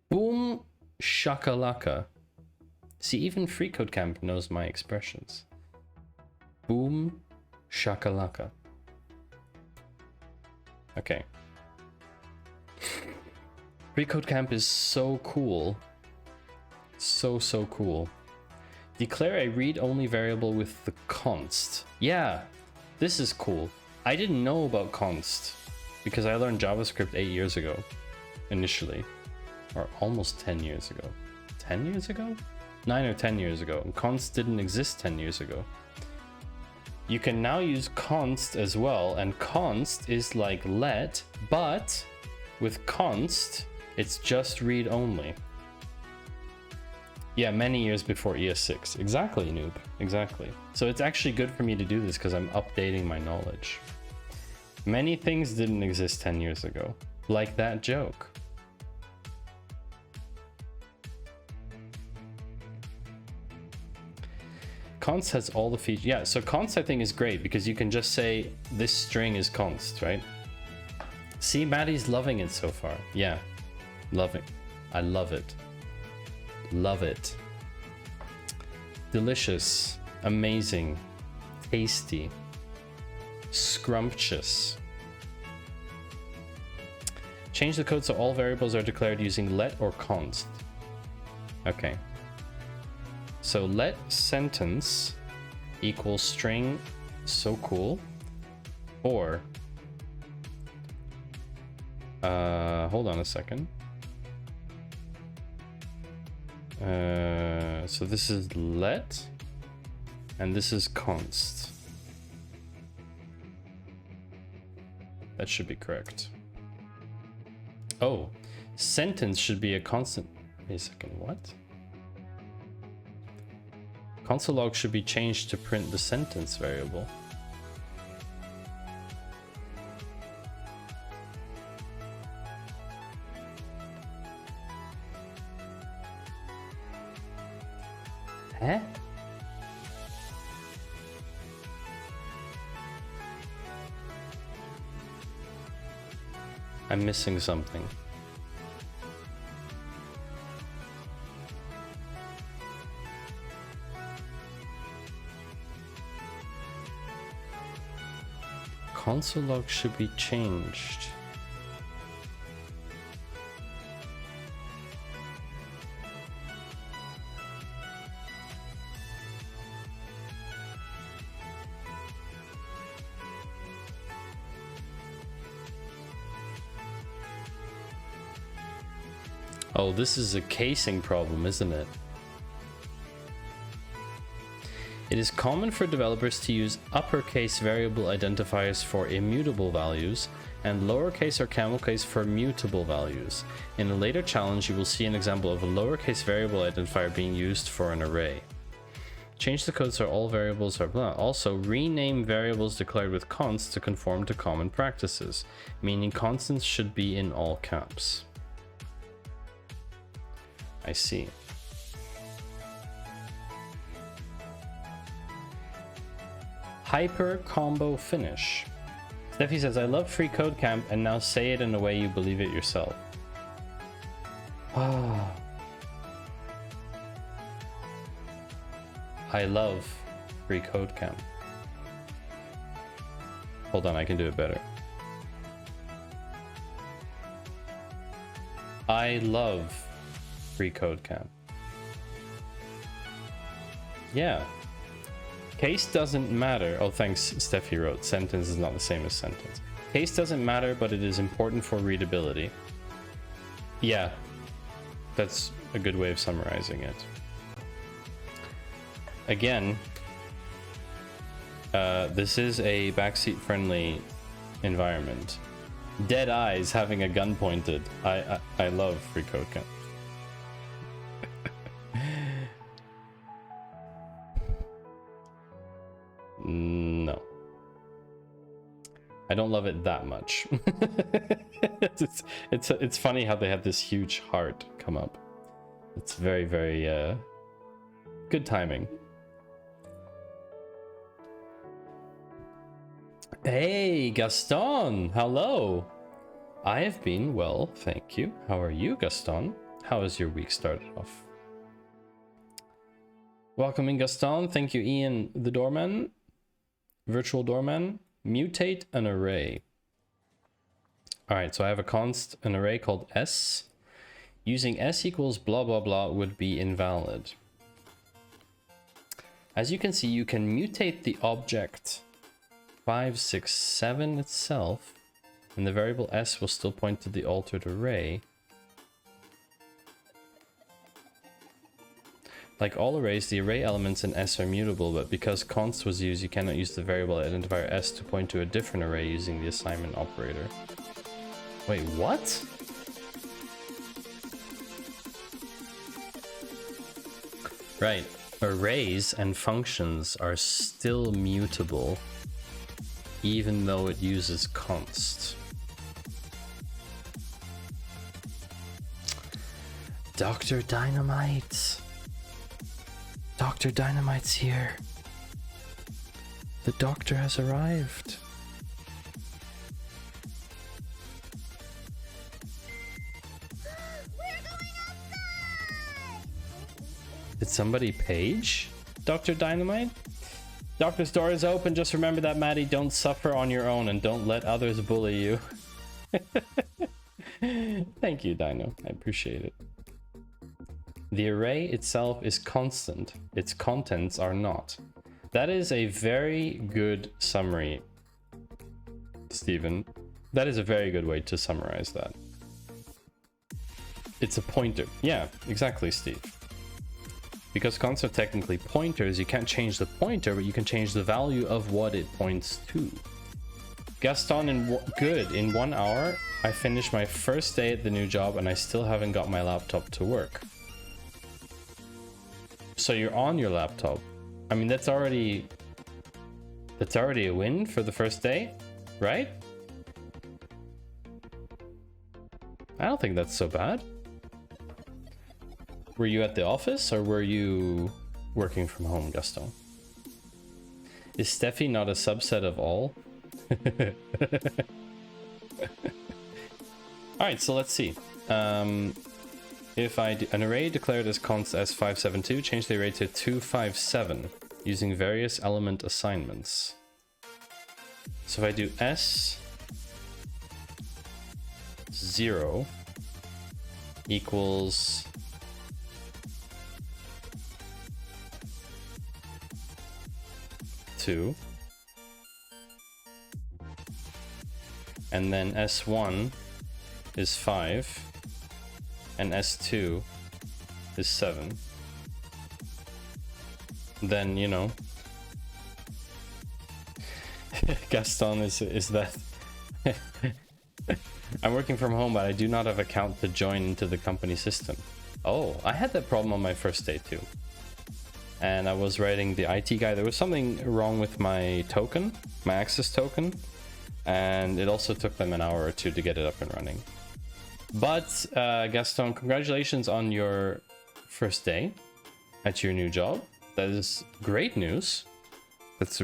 Boom shakalaka. See, even FreeCodeCamp knows my expressions. Boom shakalaka. Okay. FreeCodeCamp is so cool. So cool. Declare a read-only variable with the const. Yeah, this is cool. I didn't know about const because I learned JavaScript 8 years ago, initially, or almost 10 years ago. 10 years ago? 9 or 10 years ago. And const didn't exist 10 years ago. You can now use const as well, and const is like let, but with const, it's just read only. Yeah, many years before ES6. Exactly, noob. Exactly. So it's actually good for me to do this because I'm updating my knowledge. Many things didn't exist 10 years ago, like that joke. Const has all the features. Yeah, so const I think is great because you can just say this string is const, right? See, Maddie's loving it so far. Yeah, loving. I love it. Love it. Delicious, amazing, tasty, scrumptious. Change the code so all variables are declared using let or const. Okay. So let sentence equals string, so cool, or hold on a second. So this is let and this is const. That should be correct. Oh, sentence should be a constant. Wait a second, what? Console log should be changed to print the sentence variable. Huh? I'm missing something. Console log should be changed. Oh, this is a casing problem, isn't it? It is common for developers to use uppercase variable identifiers for immutable values and lowercase or camel case for mutable values. In a later challenge, you will see an example of a lowercase variable identifier being used for an array. Change the code so all variables are blah. Also, rename variables declared with const to conform to common practices, meaning constants should be in all caps. I see. Hyper combo finish. Steffi says, I love free code camp and now say it in a way you believe it yourself. Ah. I love free code camp. Hold on, I can do it better. I love free code camp. Yeah. Case doesn't matter. Oh, thanks, Steffi wrote. Sentence is not the same as sentence. Case doesn't matter, but it is important for readability. Yeah, that's a good way of summarizing it. Again, this is a backseat-friendly environment. Dead eyes having a gun pointed. I love free code camp. No, I don't love it that much. it's funny how they have this huge heart come up. It's very, very good timing. Hey, Gaston, hello. I have been well, thank you. How are you, Gaston? How has your week started off? Welcoming Gaston, thank you, Ian the doorman. Virtual doorman. Mutate an array. All right, so I have a const, an array called s. Using s equals blah blah blah would be invalid. As you can see, you can mutate the object 5, 6, 7 itself, and the variable s will still point to the altered array. Like all arrays, the array elements in S are mutable, but because const was used, you cannot use the variable identifier S to point to a different array using the assignment operator. Wait, what? Right, arrays and functions are still mutable, even though it uses const. Dr. Dynamite! Dr. Dynamite's here. The doctor has arrived. We're going outside! Did somebody page Dr. Dynamite? Doctor's door is open. Just remember that, Maddie. Don't suffer on your own and don't let others bully you. Thank you, Dino. I appreciate it. The array itself is constant. Its contents are not. That is a very good summary, Stephen. That is a very good way to summarize that. It's a pointer. Yeah, exactly, Steve. Because consts are technically pointers, you can't change the pointer, but you can change the value of what it points to. Gaston, good. In 1 hour, I finished my first day at the new job and I still haven't got my laptop to work. So you're on your laptop. I mean, that's already a win for the first day, right? I don't think that's so bad. Were you at the office or were you working from home, Gaston? Is Steffi not a subset of all? Alright, so let's see. If I do an array declared as const s572, change the array to 257 using various element assignments. So if I do s0 equals two, and then s1 is 5, and s2 is 7, then, you know, Gaston is that I'm working from home, but I do not have an account to join into the company system. Oh, I had that problem on my first day too. And I was writing the IT guy. There was something wrong with my token, my access token, and it also took them an hour or two to get it up and running. But Gaston, congratulations on your first day at your new job. That is great news. That's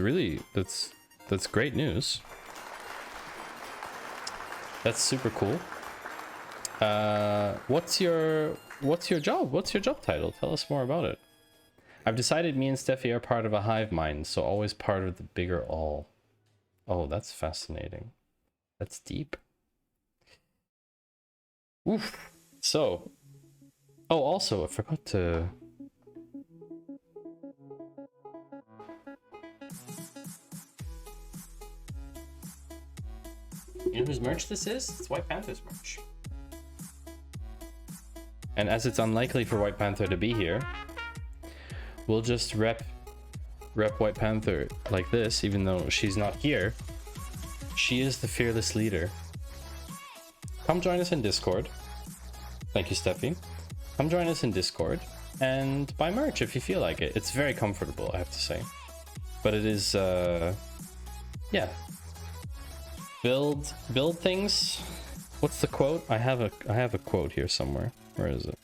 great news. That's super cool. What's your job? What's your job title? Tell us more about it. I've decided me and Steffi are part of a hive mind, so always part of the bigger all. Oh, that's fascinating. That's deep. Oof. So, oh, also, I forgot to... You know whose merch this is? It's White Panther's merch. And as it's unlikely for White Panther to be here, we'll just rep White Panther like this, even though she's not here. She is the fearless leader. Come join us in Discord. Thank you, Steffi. Come join us in Discord and buy merch if you feel like it. It's very comfortable, I have to say. But it is, yeah. Build things. What's the quote? I have a quote here somewhere. Where is it?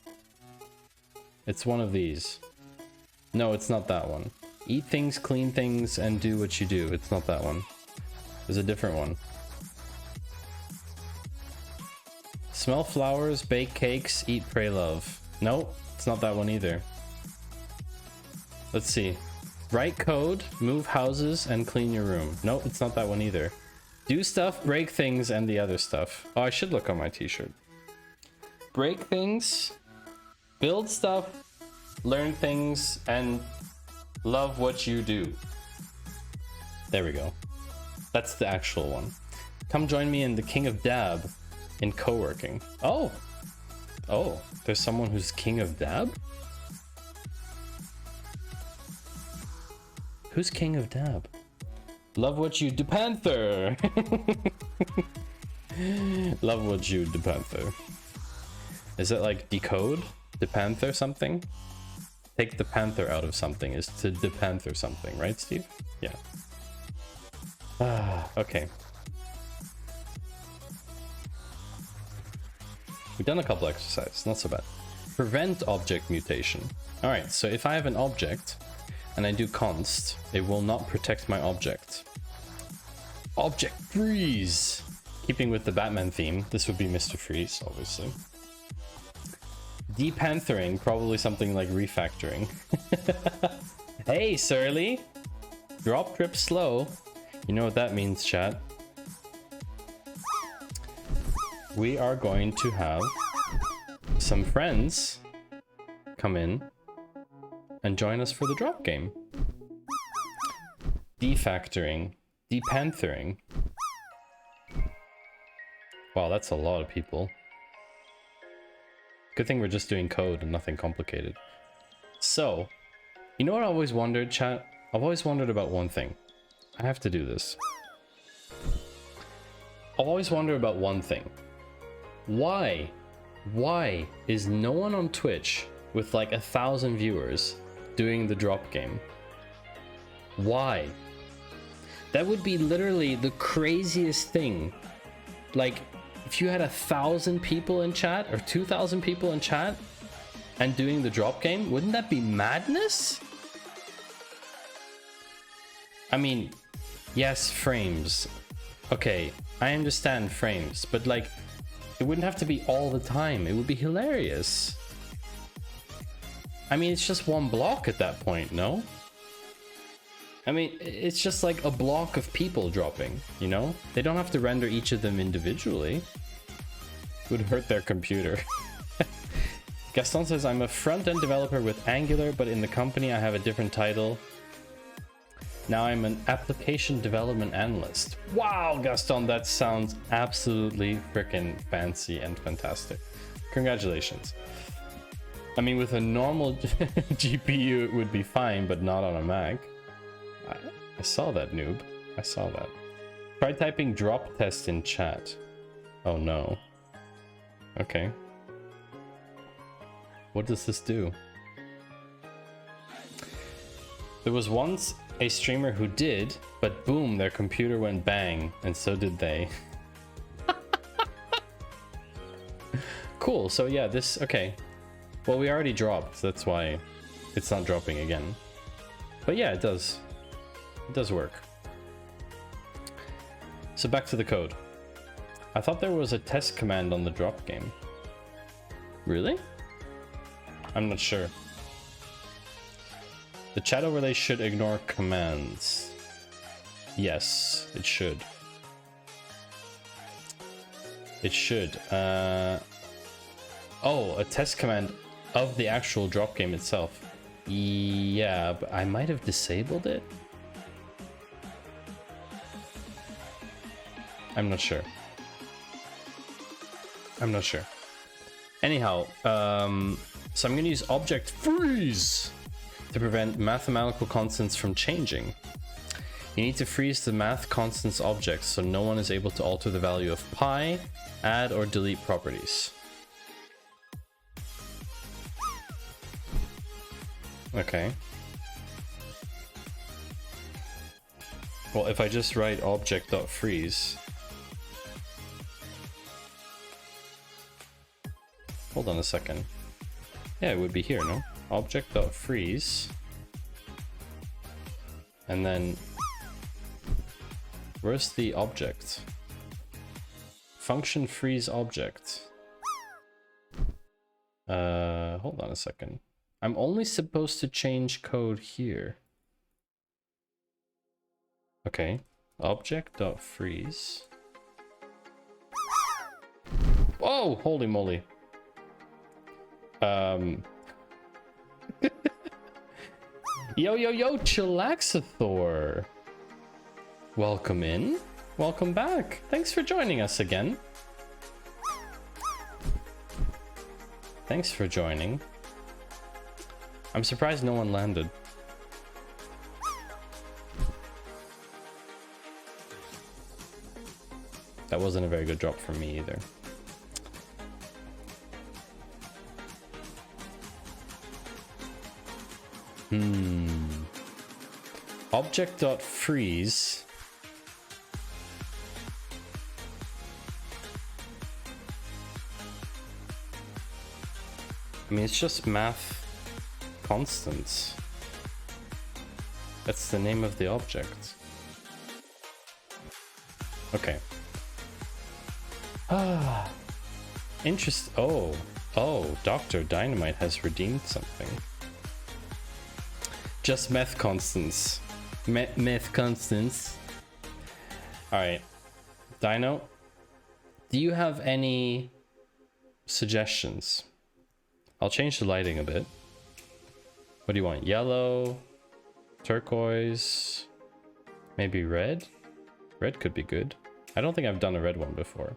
It's one of these. No, it's not that one. Eat things, clean things, and do what you do. It's not that one. There's a different one. Smell flowers, bake cakes, eat, pray, love. Nope, it's not that one either. Let's see. Write code, move houses, and clean your room. Nope, it's not that one either. Do stuff, break things, and the other stuff. Oh, I should look on my t-shirt. Break things, build stuff, learn things, and love what you do. There we go. That's the actual one. Come join me in the King of Dab in co-working. Oh, there's someone who's King of Dab? Who's King of Dab? Love what you do, Panther. Love what you do, Panther. Is it like decode the Panther something? Take the Panther out of something is to de-Panther something, right, Steve? Yeah. Okay. We've done a couple exercises, not so bad. Prevent object mutation. All right, so if I have an object and I do const, it will not protect my object. Object freeze. Keeping with the Batman theme, this would be Mr. Freeze, obviously. De-panthering, probably something like refactoring. Hey, Surly. Drop trip slow. You know what that means, chat. We are going to have some friends come in and join us for the drop game. Defactoring, depanthering. Wow, that's a lot of people. Good thing we're just doing code and nothing complicated. So, you know what I always wondered, chat? I've always wondered about one thing. I have to do this. I've always wondered about one thing. Why is no one on Twitch with like 1,000 viewers doing the drop game? Why? That would be literally the craziest thing. Like, if you had 1,000 people in chat or 2,000 people in chat and doing the drop game, wouldn't that be madness? I mean, yes, frames. Okay, I understand frames, but like, it wouldn't have to be all the time. It would be hilarious. I mean, it's just one block at that point, no? I mean, it's just like a block of people dropping, you know? They don't have to render each of them individually. It would hurt their computer. Gaston says, I'm a front-end developer with Angular, but in the company I have a different title. Now I'm an application development analyst. Wow, Gaston, that sounds absolutely freaking fancy and fantastic. Congratulations. I mean, with a normal GPU, it would be fine, but not on a Mac. I saw that, noob. I saw that. Try typing drop test in chat. Oh no. Okay. What does this do? There was once a streamer who did, but boom, their computer went bang, and so did they. Cool, so yeah, this, okay. Well, we already dropped, that's why it's not dropping again. But yeah, it does. It does work. So back to the code. I thought there was a test command on the drop game. Really? I'm not sure. The chat overlay should ignore commands. Yes, it should. It should. Oh, a test command of the actual drop game itself. Yeah, but I might have disabled it. I'm not sure. I'm not sure. Anyhow, so I'm going to use object freeze to prevent mathematical constants from changing. You need to freeze the math constants objects so no one is able to alter the value of pi, add or delete properties. Okay. Well, if I just write object.freeze. Hold on a second. Yeah, it would be here, no? Object.freeze. And then where's the object? Function freeze object. Hold on a second. I'm only supposed to change code here. Okay. Object.freeze. Oh, holy moly. Yo, chillaxathor. welcome in. Welcome back. Thanks for joining us again. Thanks for joining. I'm surprised no one landed. That wasn't a very good drop for me either. Object.freeze. I mean, it's just math constants. That's the name of the object. Okay. Oh, Dr. Dynamite has redeemed something. Just math constants. Math constants. Alright. Dino, do you have any suggestions? I'll change the lighting a bit. What do you want? Yellow? Turquoise? Maybe red? Red could be good. I don't think I've done a red one before.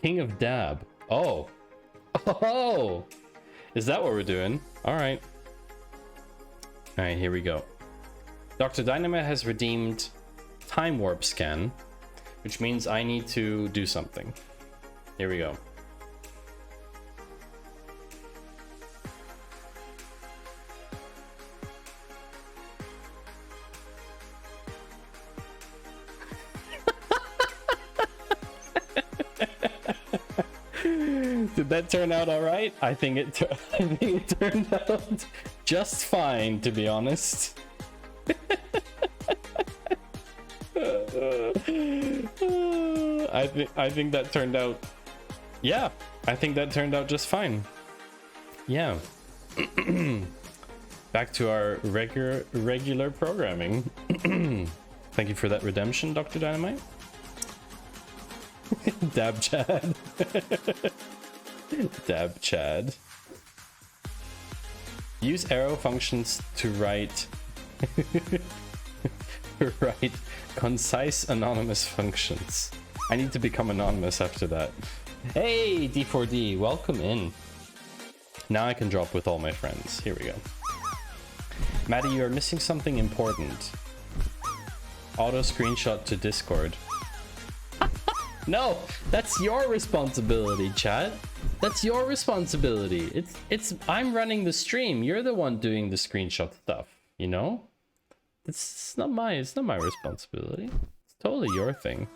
King of Dab. Oh. Oh! Is that what we're doing? Alright. Alright, here we go. Dr. Dynamite has redeemed Time Warp Scan, which means I need to do something. Here we go. Did that turn out all right? I think it turned out just fine, to be honest. I think that turned out. Yeah, I think that turned out just fine. Yeah. Back to our regular programming. Thank you for that redemption, Dr. Dynamite. Dab Chad. Dab Chad. Use arrow functions to write concise anonymous functions. I need to become anonymous after that. Hey, D4D, welcome in. Now I can drop with all my friends. Here we go. Maddie, you are missing something important. Auto screenshot to Discord. No, that's your responsibility, chat. That's your responsibility. I'm running the stream. You're the one doing the screenshot stuff, you know? It's not my responsibility. It's totally your thing.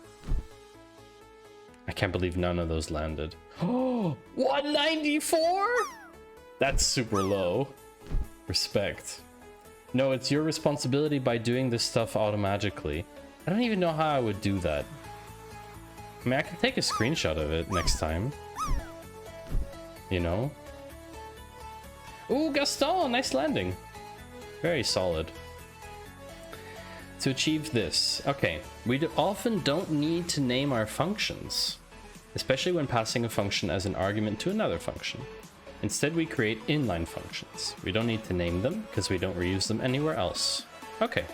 I can't believe none of those landed. Oh, 194? That's super low. Respect. No, it's your responsibility by doing this stuff automatically. I don't even know how I would do that. I mean, I can take a screenshot of it next time. You know? Ooh, Gaston, nice landing. Very solid. To achieve this, okay, we often don't need to name our functions, especially when passing a function as an argument to another function. Instead, we create inline functions. We don't need to name them because we don't reuse them anywhere else. Okay,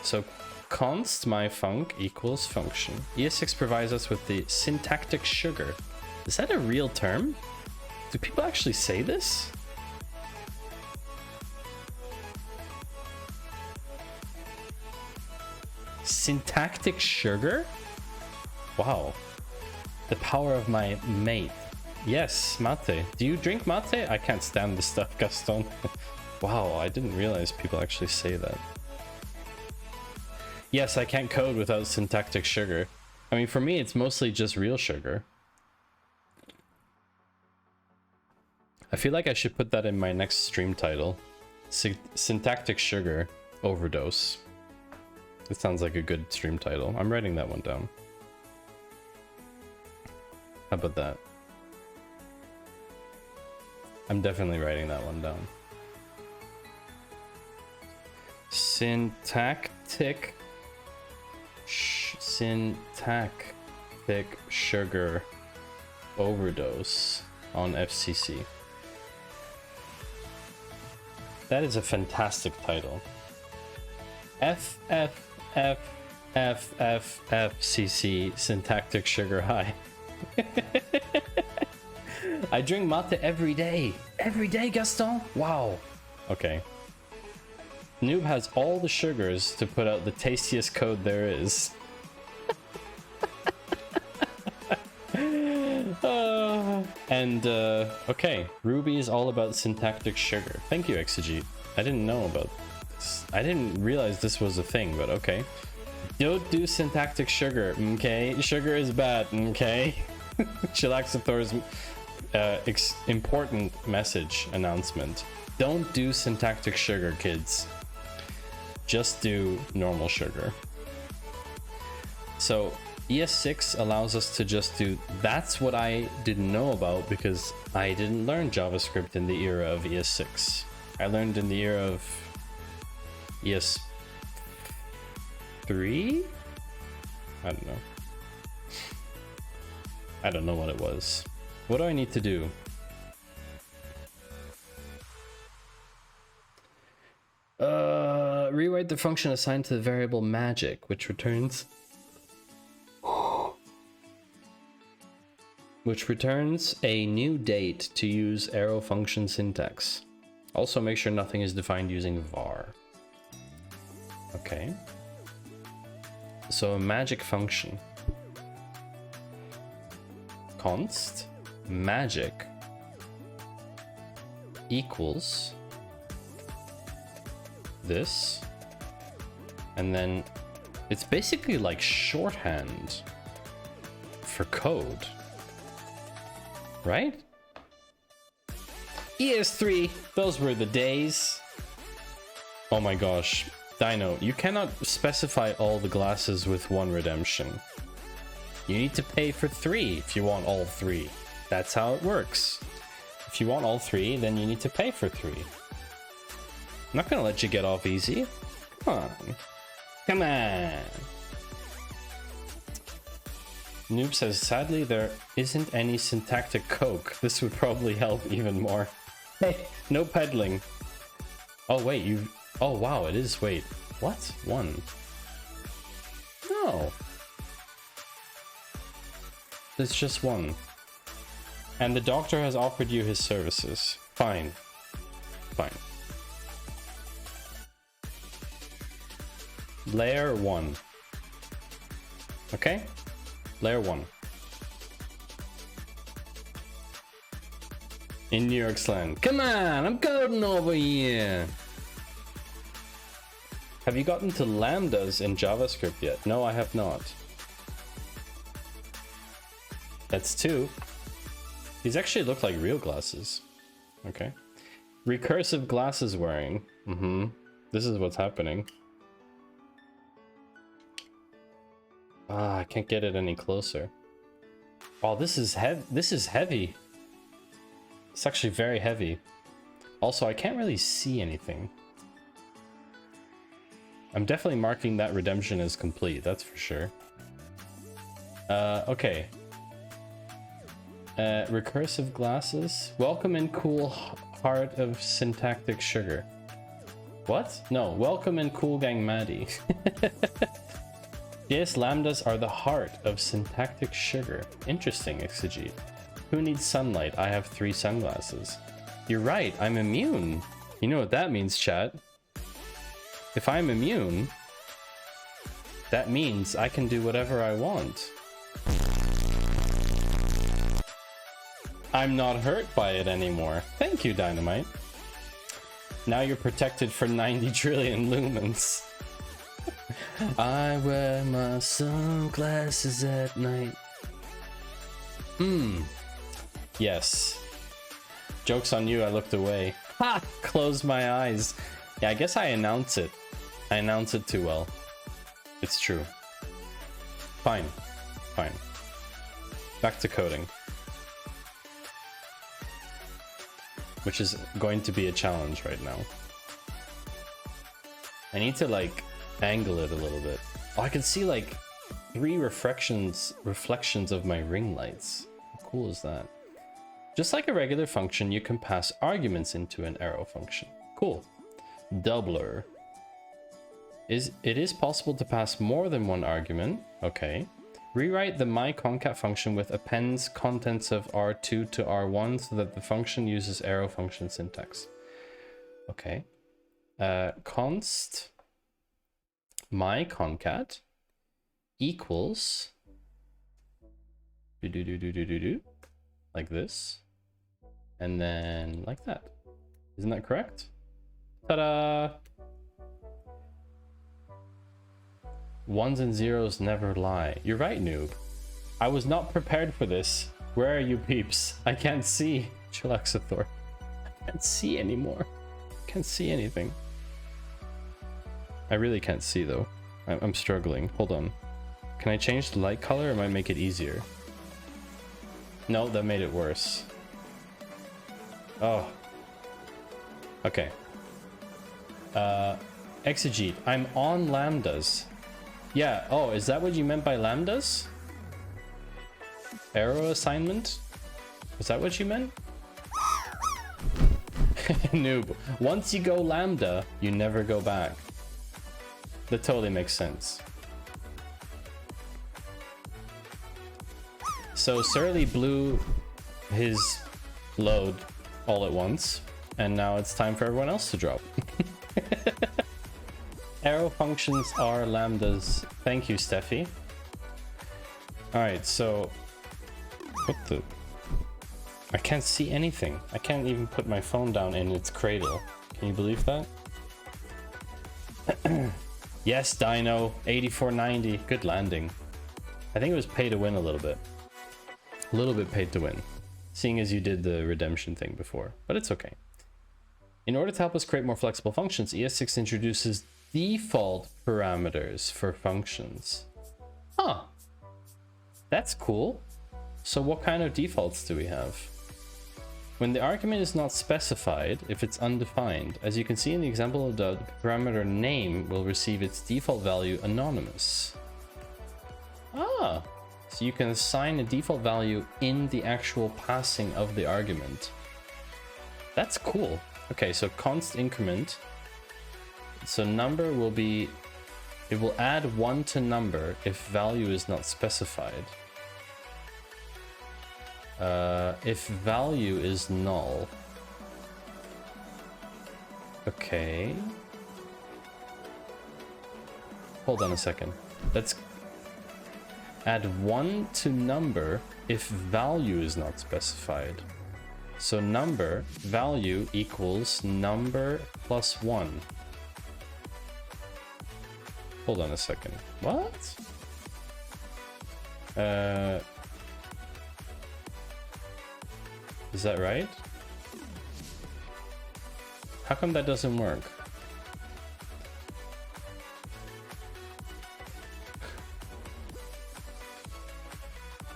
so const myfunc equals function. ES6 provides us with the syntactic sugar. Is that a real term? Do people actually say this? Syntactic sugar? Wow. The power of my mate. Yes, mate. Do you drink mate? I can't stand this stuff, Gaston. Wow, I didn't realize people actually say that. Yes, I can't code without syntactic sugar. I mean, for me, it's mostly just real sugar. I feel like I should put that in my next stream title. Syntactic sugar overdose. It sounds like a good stream title. I'm writing that one down. How about that? I'm definitely writing that one down. Syntactic sugar overdose on FCC. That is a fantastic title. FFFCC syntactic sugar high. I drink mate every day. Every day, Gaston? Wow. Okay. Noob has all the sugars to put out the tastiest code there is. Okay, Ruby is all about syntactic sugar. Thank you, Exegete. I didn't know about this. I didn't realize this was a thing, but okay. Don't do syntactic sugar, okay? Sugar is bad, okay? Chilaxathor's important message announcement. Don't do syntactic sugar, kids. Just do normal sugar. So ES6 allows us to just do, that's what I didn't know about because I didn't learn JavaScript in the era of ES6. I learned in the era of ES3? I don't know. I don't know what it was. What do I need to do? Rewrite the function assigned to the variable magic, which returns a new date to use arrow function syntax. Also make sure nothing is defined using var. Okay. So a magic function. Const magic equals this, and then it's basically like shorthand for code, right? ES3, those were the days. Oh my gosh, Dino, you cannot specify all the glasses with one redemption. You need to pay for 3 if you want all 3. That's how it works. If you want all 3, then you need to pay for 3. I'm not gonna let you get off easy. Come on. Come on. Noob says, sadly, there isn't any syntactic coke. This would probably help even more. Hey, no peddling. Oh, wait, you... Oh, wow, it is... Wait, what? 1. No. It's just 1. And the doctor has offered you his services. Fine. Fine. Layer 1. Okay? Layer 1. In New York slang. Come on, I'm coding over here. Have you gotten to lambdas in JavaScript yet? No, I have not. That's 2. These actually look like real glasses. Okay. Recursive glasses wearing. This is what's happening. Ah, I can't get it any closer. Oh, this is heavy. This is heavy. It's actually very heavy. Also, I can't really see anything. I'm definitely marking that redemption as complete, that's for sure. Okay. Recursive glasses. Welcome in cool heart of syntactic sugar. What? No, welcome in cool gang Maddie. Yes, lambdas are the heart of syntactic sugar. Interesting, Exegete. Who needs sunlight? I have 3 sunglasses. You're right, I'm immune. You know what that means, chat. If I'm immune, that means I can do whatever I want. I'm not hurt by it anymore. Thank you, Dynamite. Now you're protected for 90 trillion lumens. I wear my sunglasses at night. Yes. Joke's on you, I looked away. Ha! Closed my eyes. Yeah, I guess I announce it. I announce it too well. It's true. Fine. Fine. Back to coding. Which is going to be a challenge right now. I need to like angle it a little bit. Oh, I can see like 3 reflections of my ring lights. How cool is that? Just like a regular function, you can pass arguments into an arrow function. Cool. Doubler. It is possible to pass more than one argument. Okay. Rewrite the myConcat function with appends contents of R2 to R1 so that the function uses arrow function syntax. Okay. Const myConcat equals like this, and then like that. Isn't that correct? Ta-da! Ones and zeros never lie. You're right, noob. I was not prepared for this. Where are you, peeps? I can't see. Chilaxathor. I can't see anymore. I can't see anything. I really can't see though. I'm struggling. Hold on. Can I change the light color or might make it easier? No, that made it worse. Oh. Okay. Exegete. I'm on lambdas. Yeah, oh, is that what you meant by lambdas? Arrow assignment? Is that what you meant? Noob. Once you go lambda, you never go back. That totally makes sense. So Surly blew his load all at once, and now it's time for everyone else to drop. Arrow functions are lambdas. Thank you, Steffi. Alright, so... What the... I can't see anything. I can't even put my phone down in its cradle. Can you believe that? Yes, Dino. 8490. Good landing. I think it was pay to win a little bit. A little bit paid to win. Seeing as you did the redemption thing before. But it's okay. In order to help us create more flexible functions, ES6 introduces default parameters for functions. Huh. That's cool. So what kind of defaults do we have? When the argument is not specified, if it's undefined, as you can see in the example of the parameter name will receive its default value anonymous. Ah, so you can assign a default value in the actual passing of the argument. That's cool. Okay, so const increment. So number will be, it will add 1 to number if value is not specified. If value is null. Okay. Hold on a second. Let's add 1 to number if value is not specified. So number, value equals number plus 1. Hold on a second. What? Is that right? How come that doesn't work?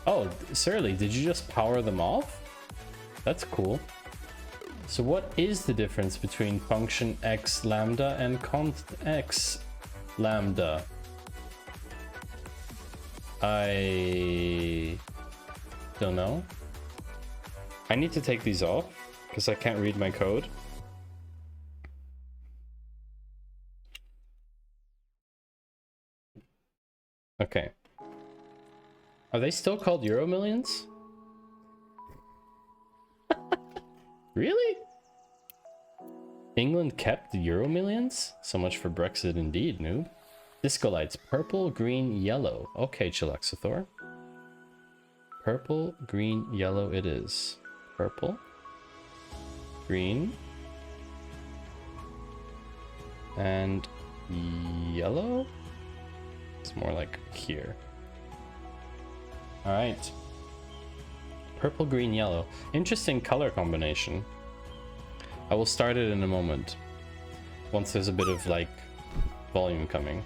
Oh, Surly, did you just power them off? That's cool. So what is the difference between function x lambda and const x lambda? I don't know. I need to take these off because I can't read my code. Okay. Are they still called Euro Millions? Really? England kept the Euro Millions? So much for Brexit indeed, noob. Disco lights, purple, green, yellow. Okay, Chilaxathor. Purple, green, yellow it is. Purple, green, and yellow. It's more like here. All right. Purple, green, yellow. Interesting color combination. I will start it in a moment. Once there's a bit of like volume coming.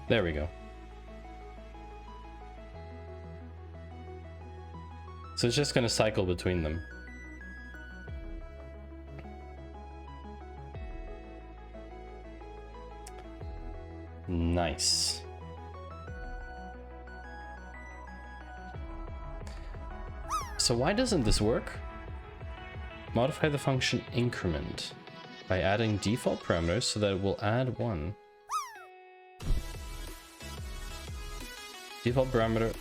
There we go. So it's just gonna cycle between them. Nice. So why doesn't this work? Modify the function increment. by adding default parameters so that it will add one. Default parameter.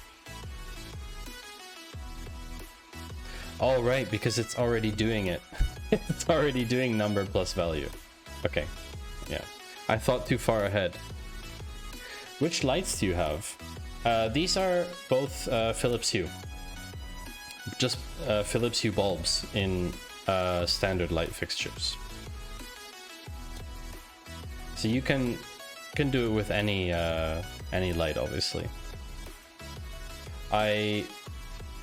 Oh, right, because it's already doing it. It's already doing number plus value. Okay, yeah. I thought too far ahead. Which lights do you have? These are both Philips Hue. Just Philips Hue bulbs in standard light fixtures. So you can do it with any light, obviously.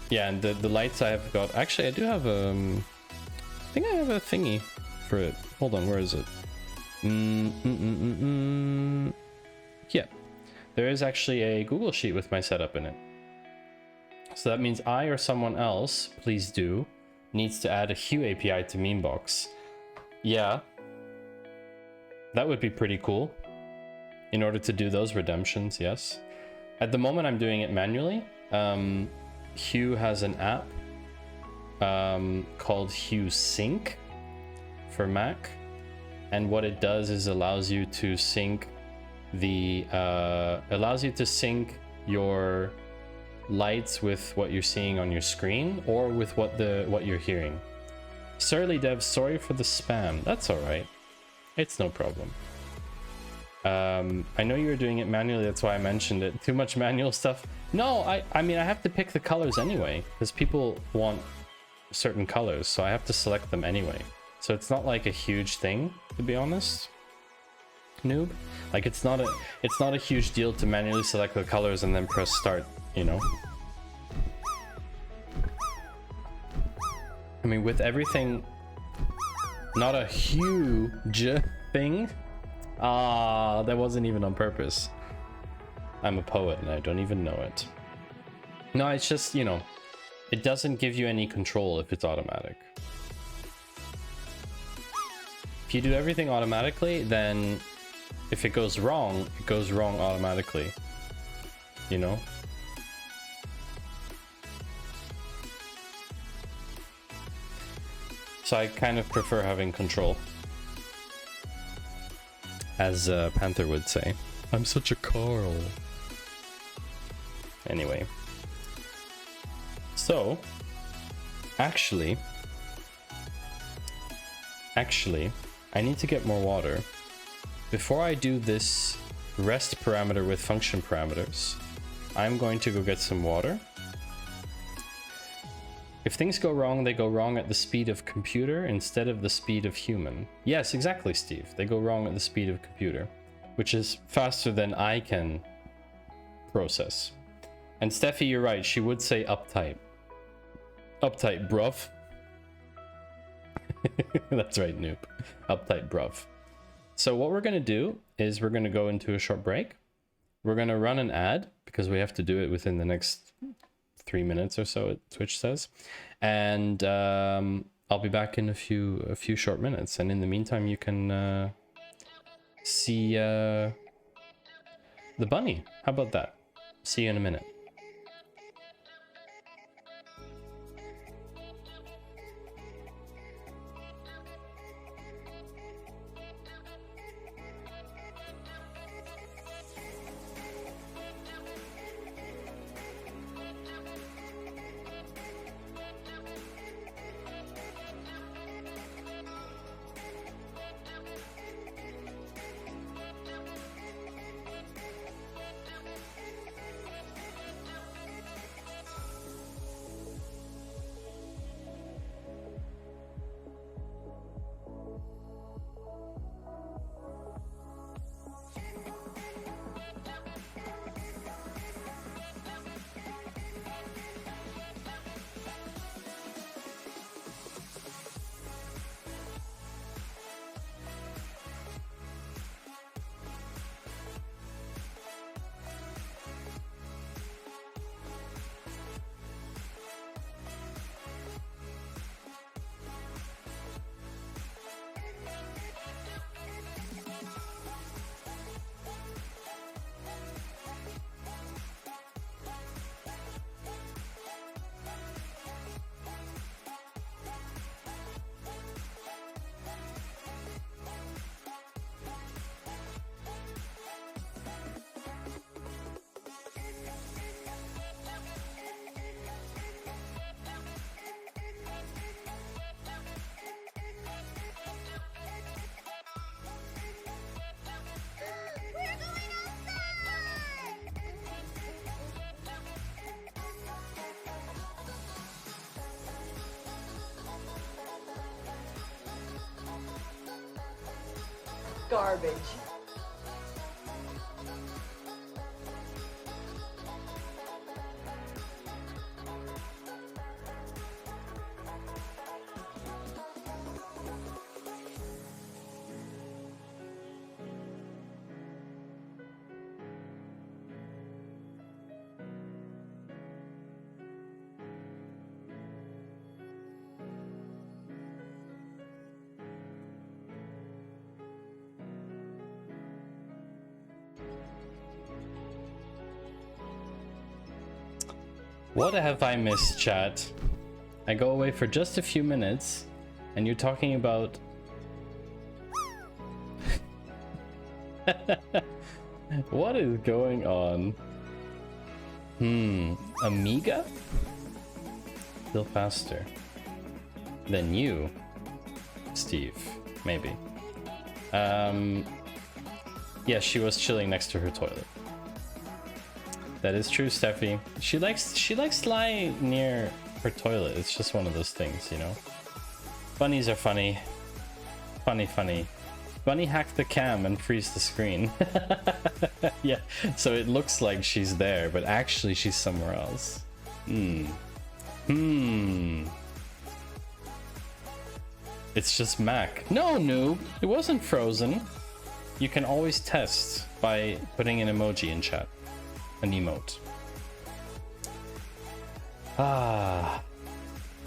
Yeah, and the lights I have got. Actually, I do have I think I have a thingy for it. Hold on, where is it? Yeah, there is actually a Google Sheet with my setup in it. So that means I or someone else, please do, needs to add a Hue API to Memebox. Yeah, that would be pretty cool. In order to do those redemptions, yes. At the moment, I'm doing it manually. Hue has an app called Hue Sync for Mac, and what it does is allows you to sync your lights with what you're seeing on your screen or with what you're hearing. Surly Dev, sorry for the spam. That's all right. It's no problem. I know you were doing it manually, that's why I mentioned it. Too much manual stuff. No, I mean, I have to pick the colors anyway, because people want certain colors, so I have to select them anyway. So it's not like a huge thing, to be honest. Noob. Like, it's not a huge deal to manually select the colors and then press start, you know? I mean, with everything, not a huge thing. Ah, that wasn't even on purpose. I'm a poet and I don't even know it. No, it's just, you know, it doesn't give you any control if it's automatic. If you do everything automatically, then if it goes wrong automatically. You know? So I kind of prefer having control. As Panther would say. I'm such a Carl. Anyway. So, actually, I need to get more water. Before I do this rest parameter with function parameters, I'm going to go get some water. If things go wrong, they go wrong at the speed of computer instead of the speed of human. Yes, exactly, Steve. They go wrong at the speed of computer, which is faster than I can process. And Steffi, you're right. She would say uptight. Uptight, bruv. That's right, noob. Uptight, bruv. So what we're going to do is we're going to go into a short break. We're going to run an ad because we have to do it within the next 3 minutes or so, Twitch says, and I'll be back in a few short minutes. And in the meantime, you can see the bunny. How about that? See you in a minute. garbage. What have I missed, chat? I go away for just a few minutes, and you're talking about... What is going on? Amiga? Still faster than you, Steve, maybe. Yeah, she was chilling next to her toilet. That is true, Steffi. She likes lie near her toilet. It's just one of those things, you know. Bunnies are funny. Funny. Bunny hacked the cam and freeze the screen. Yeah, so it looks like she's there, but actually she's somewhere else. It's just Mac. No, noob. It wasn't frozen. You can always test by putting an emoji in chat. An emote.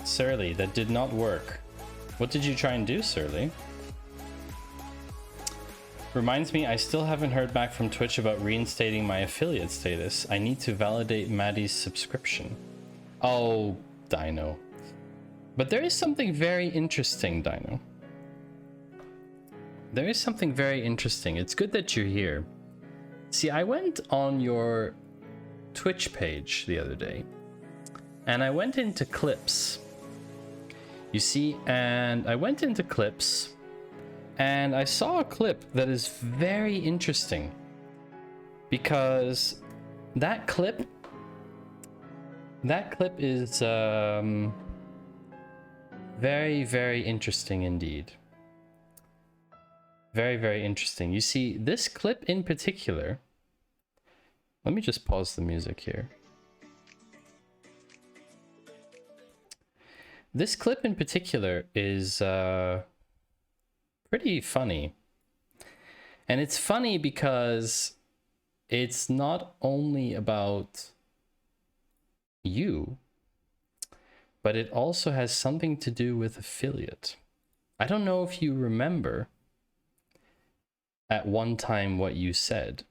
Surly, that did not work. What did you try and do, Surly? Reminds me, I still haven't heard back from Twitch about reinstating my affiliate status. I need to validate Maddie's subscription. Oh, Dino. But there is something very interesting, Dino. There is something very interesting. It's good that you're here. See, I went on your Twitch page the other day, and I went into clips. You see, and I went into clips, and I saw a clip that is very interesting, because that clip is very, very interesting indeed. Very, very interesting. You see, this clip in particular... Let me just pause the music here. This clip in particular is pretty funny. And it's funny because it's not only about you, but it also has something to do with affiliate. I don't know if you remember at one time what you said.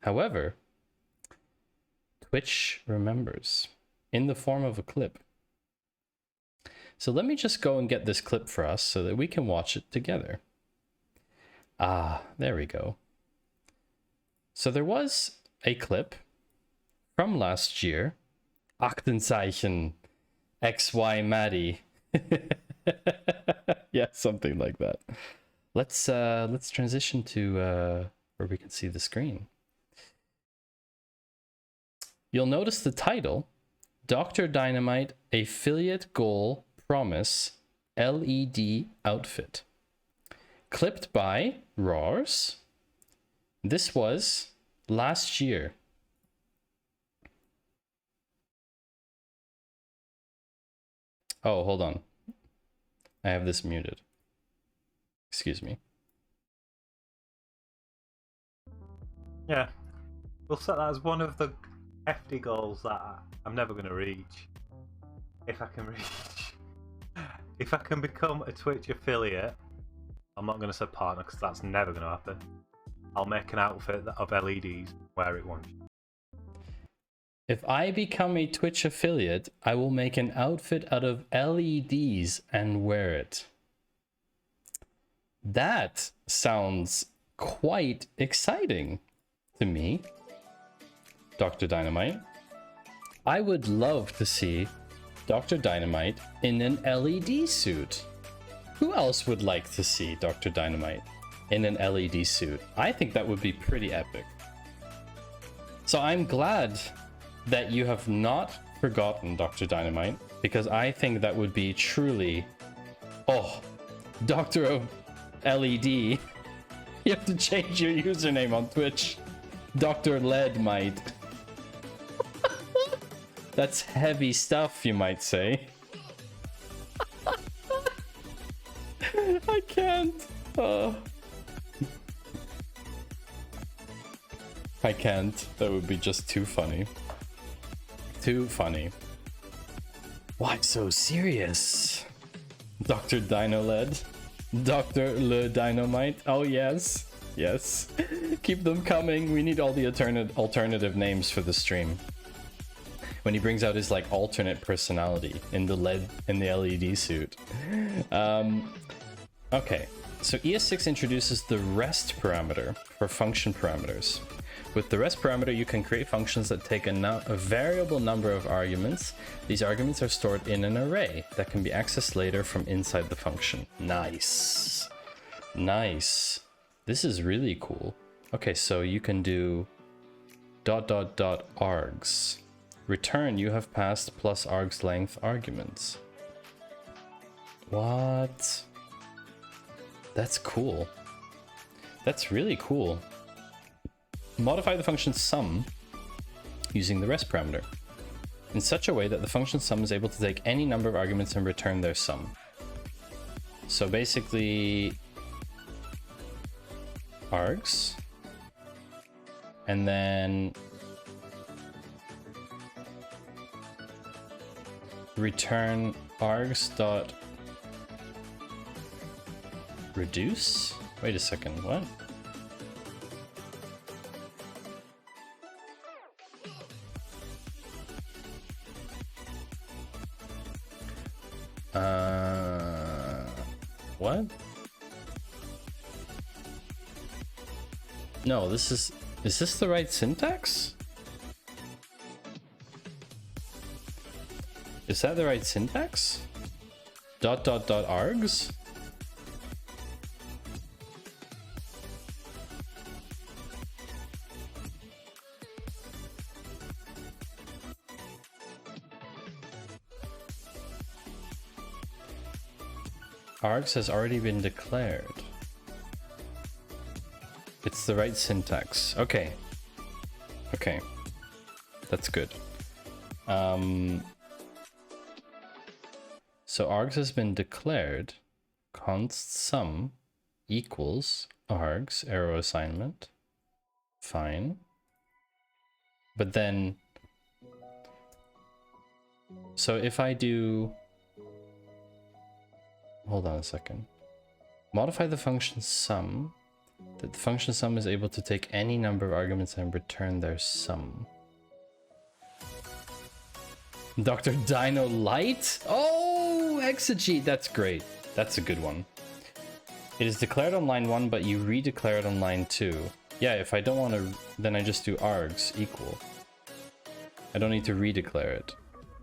However, Twitch remembers in the form of a clip. So let me just go and get this clip for us so that we can watch it together. Ah, there we go. So there was a clip from last year. Achtenzeichen XY Maddie. Yeah, something like that. Let's transition to where we can see the screen. You'll notice the title, Dr. Dynamite Affiliate Goal Promise LED Outfit. Clipped by Roars. This was last year. Oh, hold on. I have this muted. Excuse me. Yeah, we'll set that as one of the hefty goals that I'm never going to reach. If I can reach. If I can become a Twitch affiliate, I'm not going to say partner because that's never going to happen. I'll make an outfit of LEDs, wear it once. If I become a Twitch affiliate, I will make an outfit out of LEDs and wear it. That sounds quite exciting to me, Dr. Dynamite. I would love to see Dr. Dynamite in an LED suit. Who else would like to see Dr. Dynamite in an LED suit? I think that would be pretty epic. So I'm glad that you have not forgotten Dr. Dynamite, because I think that would be truly, oh, Doctor of LED You have to change your username on Twitch. Dr. Lead might. That's heavy stuff, you might say. I can't. I can't. That would be just too funny. Too funny. Why so serious? Dr. Dino Lead? Dr. Le Dynamite? Oh yes. Yes. Keep them coming. We need all the alternative names for the stream. When he brings out his like alternate personality in the LED suit. Okay, so ES6 introduces the rest parameter for function parameters. With the rest parameter, you can create functions that take a variable number of arguments. These arguments are stored in an array that can be accessed later from inside the function. Nice. Nice. This is really cool. Okay, so you can do ... args. Return you have passed plus args length arguments. What? That's cool. That's really cool. Modify the function sum using the rest parameter in such a way that the function sum is able to take any number of arguments and return their sum. So basically args, and then return args dot reduce. Wait a second, what? What? No, is this the right syntax? Is that the right syntax? ... args? Args has already been declared. It's the right syntax. Okay. Okay. That's good. So args has been declared. Const sum equals args arrow assignment. Fine. But then, so if I do, hold on a second. Modify the function sum, that the function sum is able to take any number of arguments and return their sum. Dr. Dino Light? Oh, exegete, that's great. That's a good one. It is declared on line 1, but you redeclare it on line 2. Yeah, if I don't want to, then I just do args equal. I don't need to redeclare it.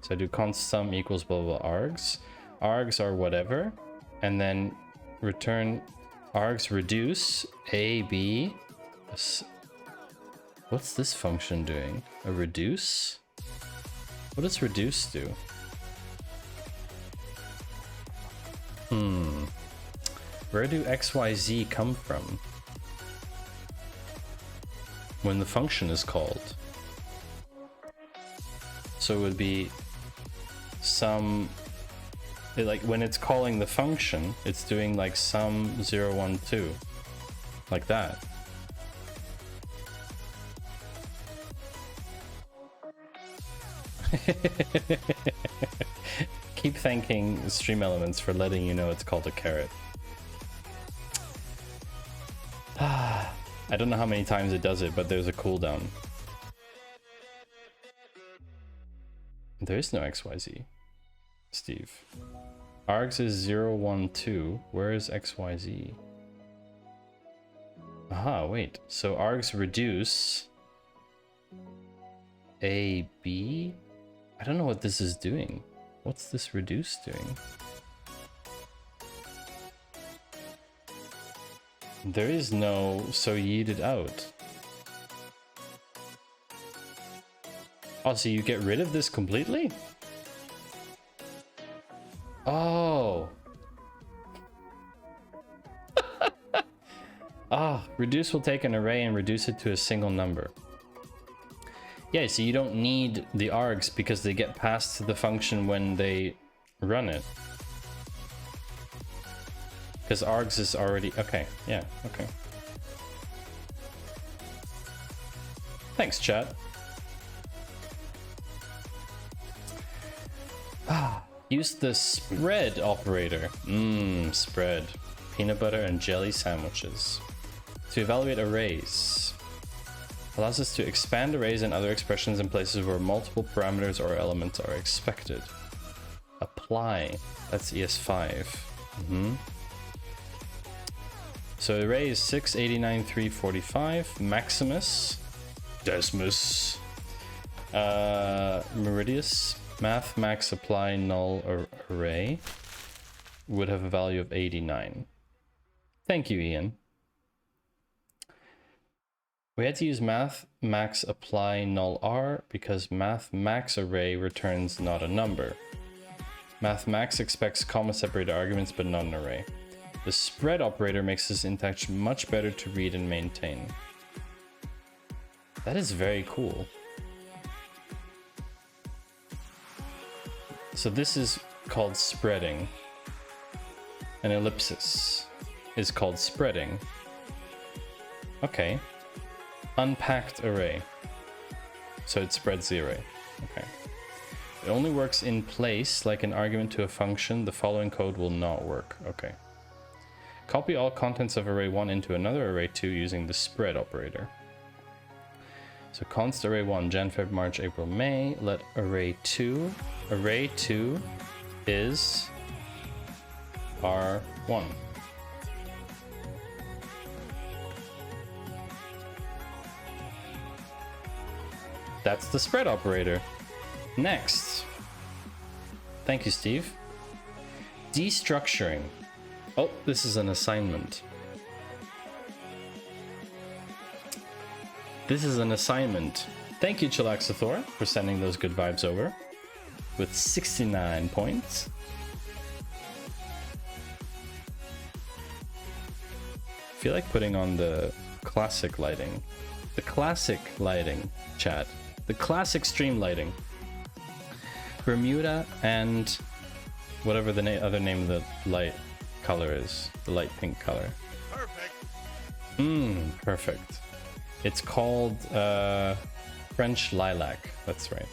So I do const sum equals blah blah blah args. Args are whatever. And then return args reduce a b. What's this function doing? A reduce? What does reduce do? Where do XYZ come from when the function is called? So it would be some, like when it's calling the function, it's doing like sum 0, 1, 2, like that. Keep thanking Stream Elements for letting you know it's called a carrot. I don't know how many times it does it, but there's a cooldown. There is no XYZ, Steve. Args is 0, 1, 2. Where is XYZ? Aha, wait. So args reduce A, B? I don't know what this is doing. What's this reduce doing? There is no so yeeted out. Oh, so you get rid of this completely? Oh. Ah, reduce will take an array and reduce it to a single number. Yeah, so you don't need the args because they get passed to the function when they run it. Because args is already... Okay, yeah, okay. Thanks, chat. Use the spread operator. Spread. Peanut butter and jelly sandwiches. To evaluate arrays. Allows us to expand arrays and other expressions in places where multiple parameters or elements are expected. Apply. That's ES5. So array is 6, 89, 3, 45. Maximus. Desmus. Meridius. Math max apply null array would have a value of 89. Thank you, Ian. We had to use math max apply null r because math max array returns not a number. Math max expects comma separated arguments but not an array. The spread operator makes this syntax much better to read and maintain. That is very cool. So this is called spreading. An ellipsis is called spreading. Okay. Unpacked array. So it spreads the array. Okay. It only works in place like an argument to a function. The following code will not work. Okay. Copy all contents of array 1 into another array 2 using the spread operator. So const array 1, Jan, Feb, March, April, May. Let array 2. Array 2 is R1. That's the spread operator. Next. Thank you, Steve. Destructuring. Oh, this is an assignment. This is an assignment. Thank you, Chilaxathor, for sending those good vibes over. With 69 points. I feel like putting on the classic lighting. The classic lighting, chat. The classic stream lighting. Bermuda and whatever the other name of the light color is. The light pink color. Perfect. Perfect. It's called French lilac. That's right.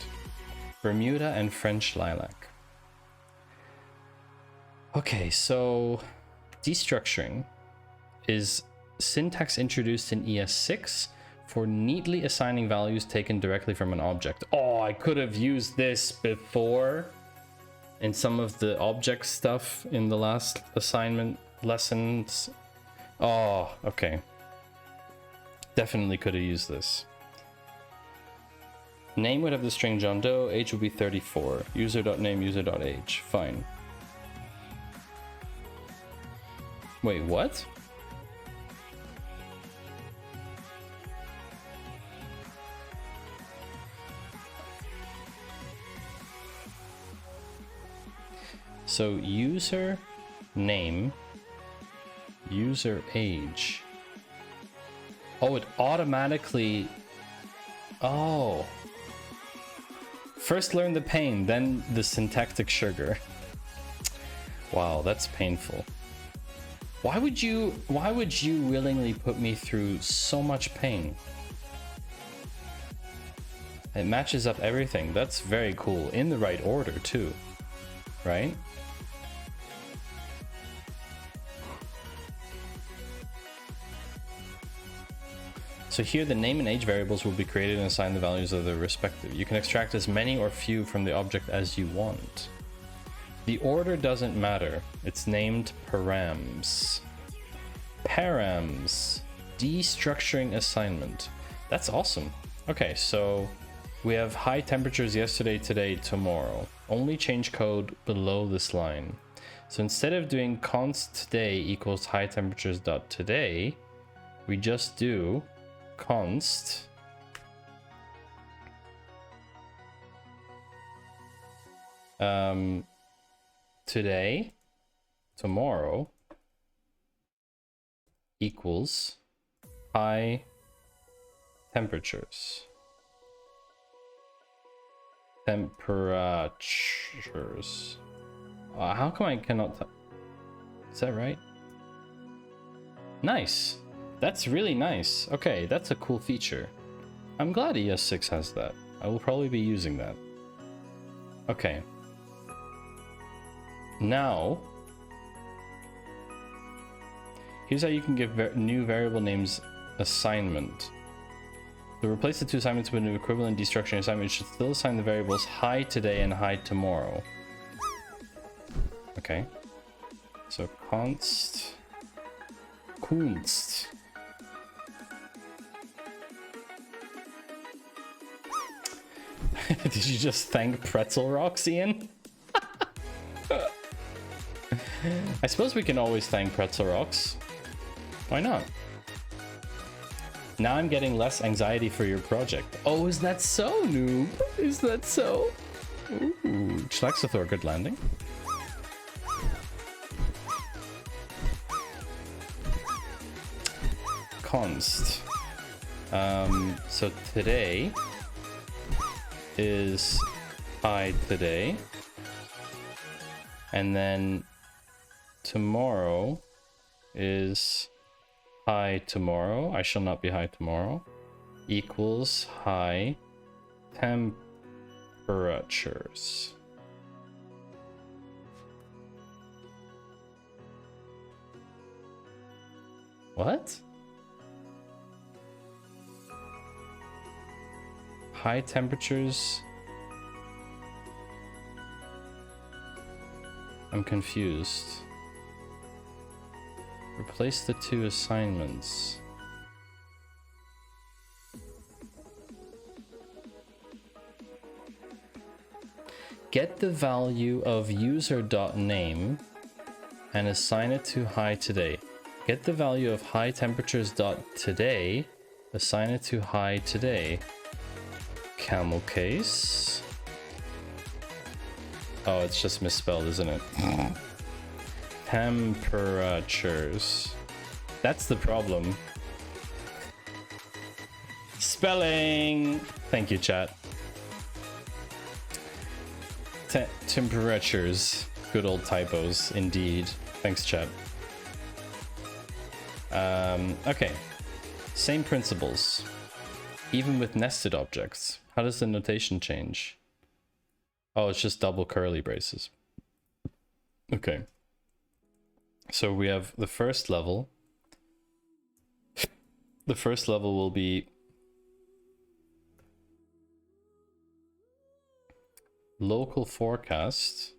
Bermuda and French lilac. Okay, so destructuring is syntax introduced in ES6 for neatly assigning values taken directly from an object. Oh, I could have used this before in some of the object stuff in the last assignment lessons. Oh, okay. Definitely could have used this. Name would have the string John Doe, age would be 34. User.name, user.age. Fine. Wait, what? So user name, user age. Oh, it automatically... Oh. First learn the pain, then the syntactic sugar. Wow, that's painful. Why would you willingly put me through so much pain? It matches up everything. That's very cool. In the right order too, right? So here the name and age variables will be created and assign the values of their respective. You can extract as many or few from the object as you want. The order doesn't matter. It's named params. Params. Destructuring assignment. That's awesome. Okay, so we have high temperatures yesterday, today, tomorrow. Only change code below this line. So instead of doing const today equals high temperatures dot today, we just do const today, tomorrow equals high temperatures. Temperatures. How come I cannot? Is that right? Nice. That's really nice. Okay, that's a cool feature. I'm glad ES6 has that. I will probably be using that. Okay. Now, here's how you can give new variable names assignment. To replace the two assignments with an equivalent destructuring assignment, you should still assign the variables hi today and hi tomorrow. Okay. So const. Did you just thank Pretzel Rocks, Ian? I suppose we can always thank Pretzel Rocks. Why not? Now I'm getting less anxiety for your project. Oh, is that so, noob? Is that so? Ooh, Chlaxathor, good landing. Const. So today is hi today, and then tomorrow is hi tomorrow. I shall not be hi tomorrow. Equals high temperatures. What? High temperatures? I'm confused. Replace the two assignments. Get the value of user.name and assign it to hi today. Get the value of high temperatures.today, assign it to hi today. Camel case. Oh, it's just misspelled, isn't it? Temperatures. That's the problem. Spelling. Thank you, chat. Temperatures. Good old typos, indeed. Thanks, chat. Okay. Same principles. Even with nested objects. How does the notation change? Oh, it's just double curly braces. Okay. So we have the first level. The first level will be local forecast.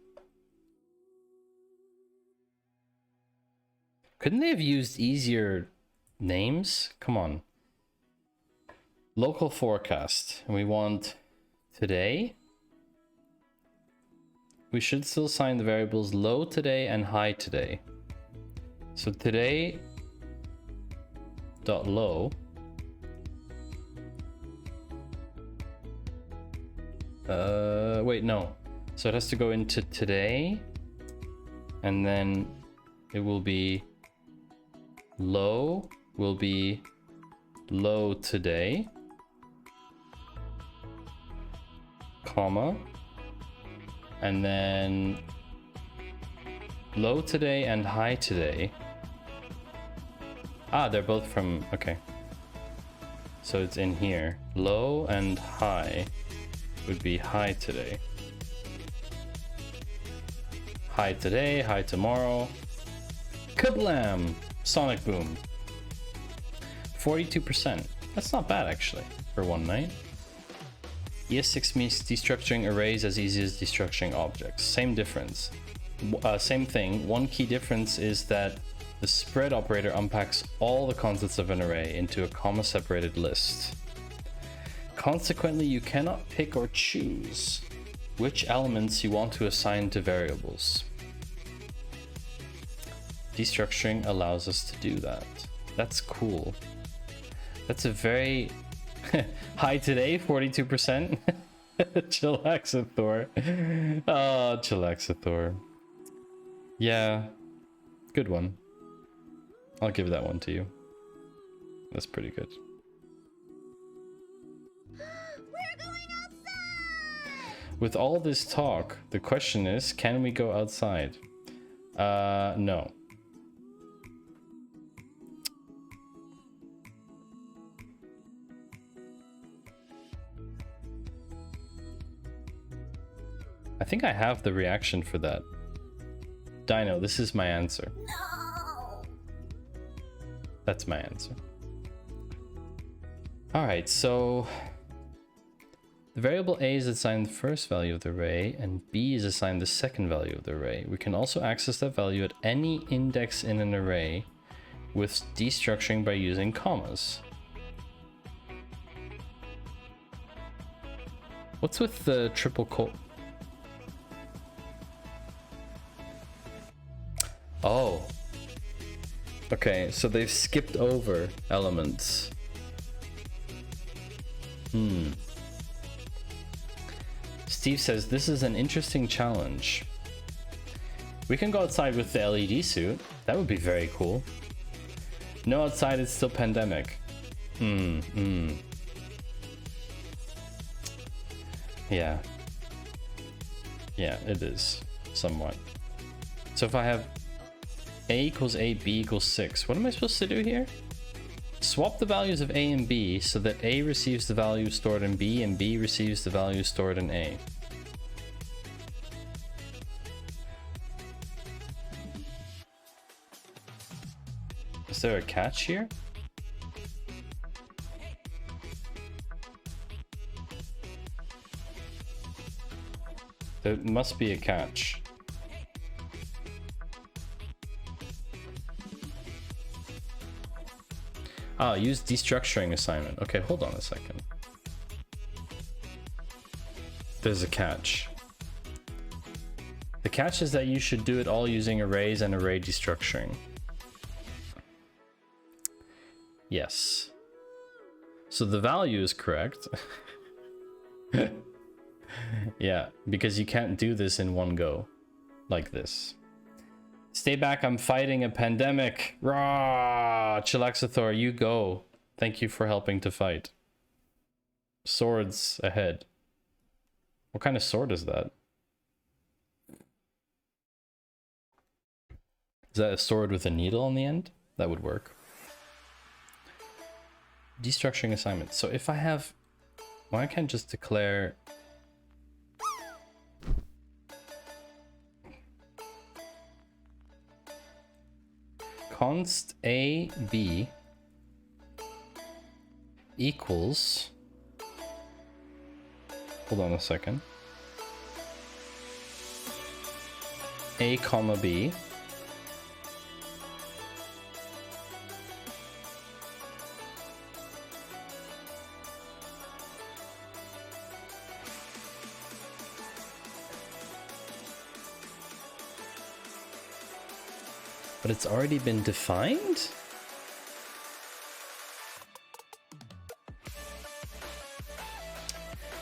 Couldn't they have used easier names? Come on. Local forecast. And we want today. We should still assign the variables low today and high today. So today dot low wait, no. So it has to go into today, and then it will be low will be low today, comma, and then low today and high today. Ah, they're both from, okay. So it's in here. Low and high would be high today. High today, high tomorrow. Kablam! Sonic boom. 42%. That's not bad actually for one night. ES6 means destructuring arrays as easy as destructuring objects. Same difference. Same thing. One key difference is that the spread operator unpacks all the contents of an array into a comma-separated list. Consequently, you cannot pick or choose which elements you want to assign to variables. Destructuring allows us to do that. That's cool. That's a very high today, 42%. Chillaxathor. Oh, Chillaxathor. Yeah, good one. I'll give that one to you. That's pretty good. We're going outside! With all this talk, the question is, can we go outside? No. I think I have the reaction for that. Dino, this is my answer. No! That's my answer. Alright, so the variable a is assigned the first value of the array and b is assigned the second value of the array. We can also access that value at any index in an array with destructuring by using commas. What's with the triple quote? Oh. Okay, so they've skipped over elements. Steve says this is an interesting challenge. We can go outside with the LED suit. That would be very cool. No, outside it's still pandemic. Yeah. Yeah, it is. Somewhat. So if I have a equals a, b equals 6, what am I supposed to do here? Swap the values of a and b so that a receives the value stored in b and b receives the value stored in a. Is there a catch here? There must be a catch. Ah, use destructuring assignment. Okay, hold on a second. There's a catch. The catch is that you should do it all using arrays and array destructuring. Yes. So the value is correct. Yeah, because you can't do this in one go. Like this. Stay back, I'm fighting a pandemic. Rah! Chilaxathor, you go. Thank you for helping to fight. Swords ahead. What kind of sword is that? Is that a sword with a needle on the end? That would work. Destructuring assignment. So if I have... Well, I can't just declare... const a b equals, hold on a second, a comma b but it's already been defined?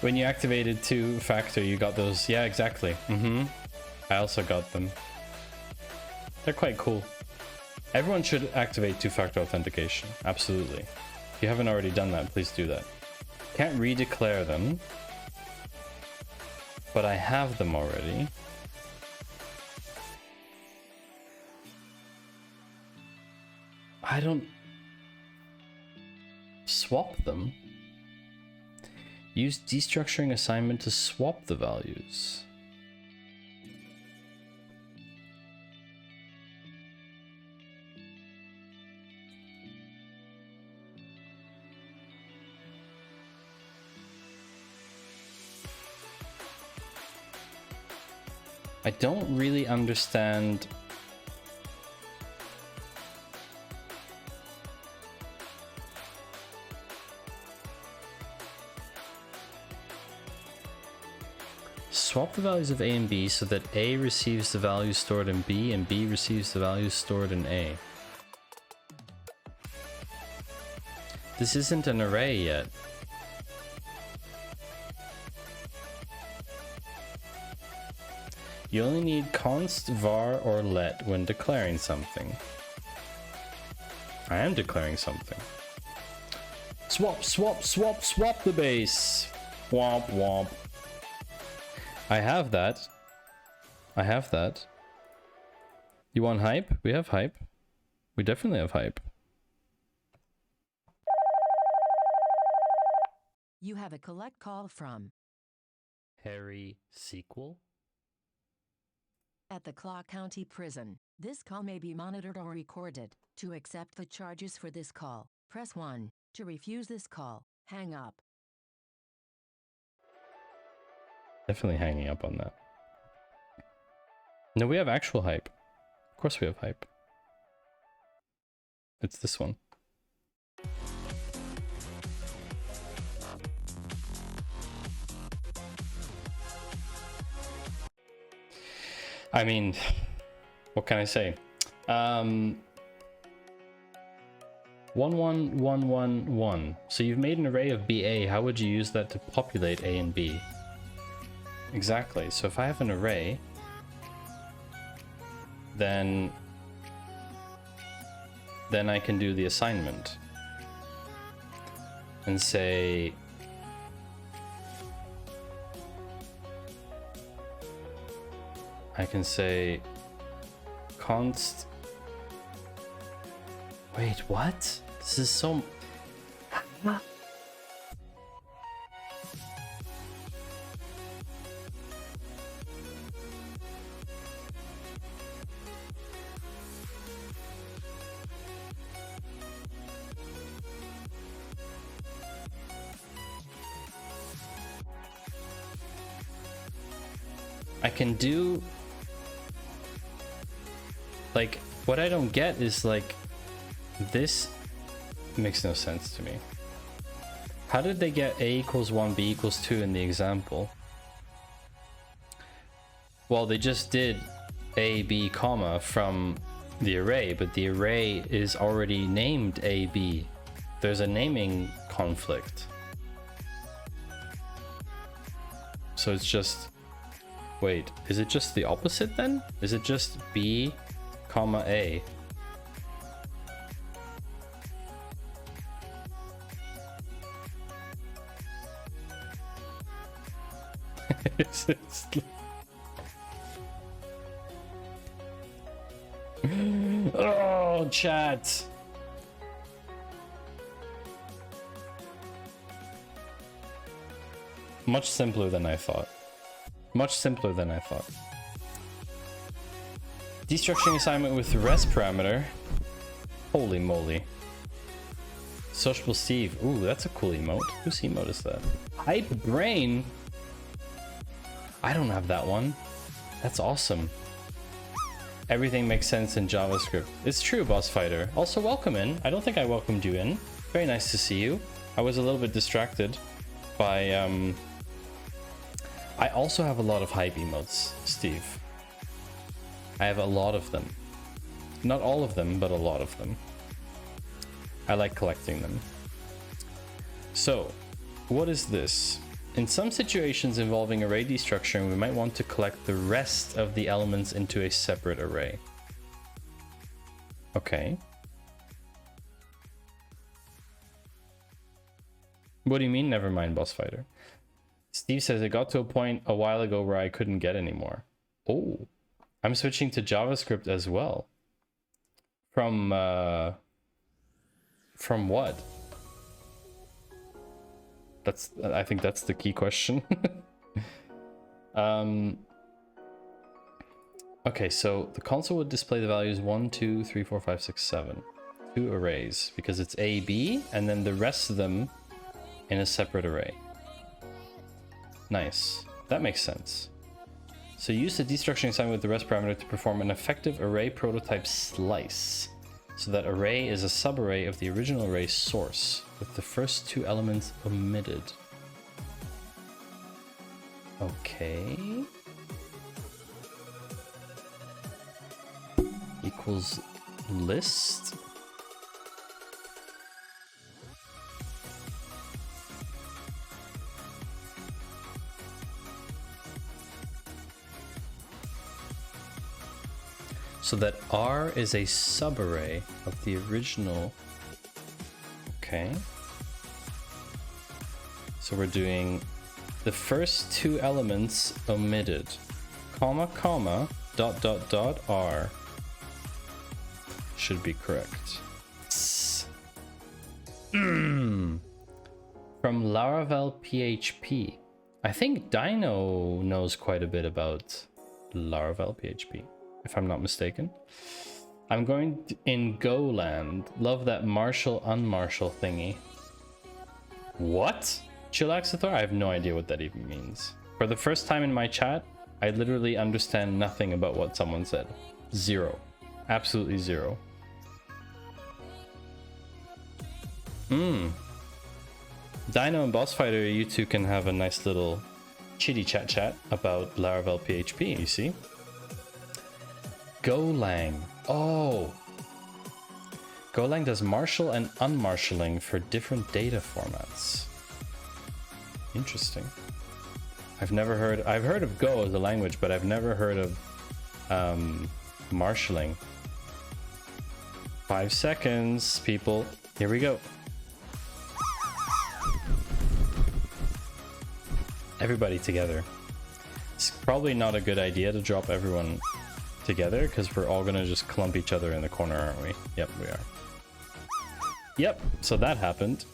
When you activated two-factor, you got those. Yeah, exactly. I also got them. They're quite cool. Everyone should activate two-factor authentication. Absolutely. If you haven't already done that, please do that. Can't redeclare them, but I have them already. I don't swap them. Use destructuring assignment to swap the values. I don't really understand. Swap the values of A and B so that A receives the values stored in B and B receives the values stored in A. This isn't an array yet. You only need const, var, or let when declaring something. I am declaring something. Swap, swap, swap, swap the base. Womp, womp. I have that. I have that. You want hype? We have hype. We definitely have hype. You have a collect call from Harry sequel? at the Clark County Prison. This call may be monitored or recorded. To accept the charges for this call, press 1. To refuse this call, hang up. Definitely hanging up on that. No, we have actual hype. Of course we have hype. It's this one. I mean, what can I say? 11111. So you've made an array of BA. How would you use that to populate A and B? Exactly. So if I have an array, then I can do the assignment and say I can say const. Wait, what? This is so. I can do. Like, what I don't get is like, this makes no sense to me. How did they get A equals 1, B equals 2 in the example? Well, they just did A, B, comma from the array, but the array is already named A, B. There's a naming conflict. So it's just, wait, is it just the opposite then? Is it just B, comma A? Oh, chat. Much simpler than I thought. Much simpler than I thought. Destructuring assignment with rest parameter. Holy moly. Sociable Steve. Ooh, that's a cool emote. Whose emote is that? Hype Brain. I don't have that one. That's awesome. Everything makes sense in JavaScript. It's true, Boss Fighter. Also, welcome in. I don't think I welcomed you in. Very nice to see you. I was a little bit distracted by I also have a lot of hype emotes, Steve. I have a lot of them. Not all of them, but a lot of them. I like collecting them. So, what is this? In some situations involving array destructuring, we might want to collect the rest of the elements into a separate array. Okay. What do you mean, never mind, Boss Fighter? Steve says, it got to a point a while ago where I couldn't get anymore. Oh, I'm switching to JavaScript as well. From what? I think that's the key question. Okay, so the console would display the values 1, 2, 3, 4, 5, 6, 7. 2 arrays, because it's A, B, and then the rest of them in a separate array. Nice. That makes sense. So use the destructuring assignment with the rest parameter to perform an effective array prototype slice. So that array is a subarray of the original array source, with the first 2 elements omitted. Okay. Equals list. So that R is a subarray of the original. Okay. So we're doing the first two elements omitted. Comma, comma, dot, dot, dot, R. Should be correct. From Laravel PHP. I think Dino knows quite a bit about Laravel PHP, if I'm not mistaken. I'm going in Goland. Love that marshal unmarshal thingy. What? Chillaxathor? I have no idea what that even means. For the first time in my chat, I literally understand nothing about what someone said. Zero. Absolutely zero. Dino and Boss Fighter, you two can have a nice little chitty chat about Laravel PHP, you see? Golang. Oh. Golang does marshal and unmarshalling for different data formats. Interesting. I've heard of Go as a language, but I've never heard of marshalling. 5 seconds, people. Here we go. Everybody together. It's probably not a good idea to drop everyone together because we're all gonna just clump each other in the corner, aren't we? Yep, we are. Yep, so that happened.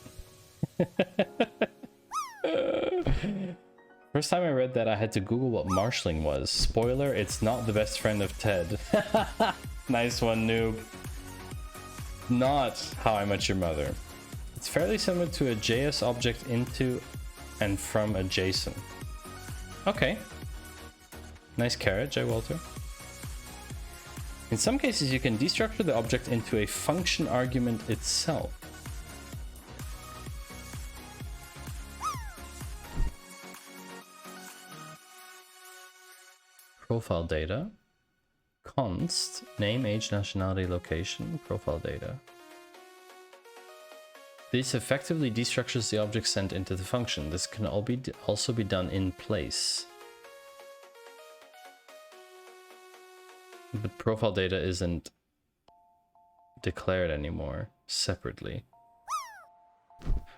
First time I read that, I had to Google what marshalling was. Spoiler, it's not the best friend of Ted. Nice one, noob. Not How I Met Your Mother. It's fairly similar to a JS object into and from a JSON. Okay. Nice carrot, Jay Walter. In some cases, you can destructure the object into a function argument itself. Profile data. Const. Name, age, nationality, location. Profile data. This effectively destructures the object sent into the function. This can also be done in place. But profile data isn't declared anymore separately.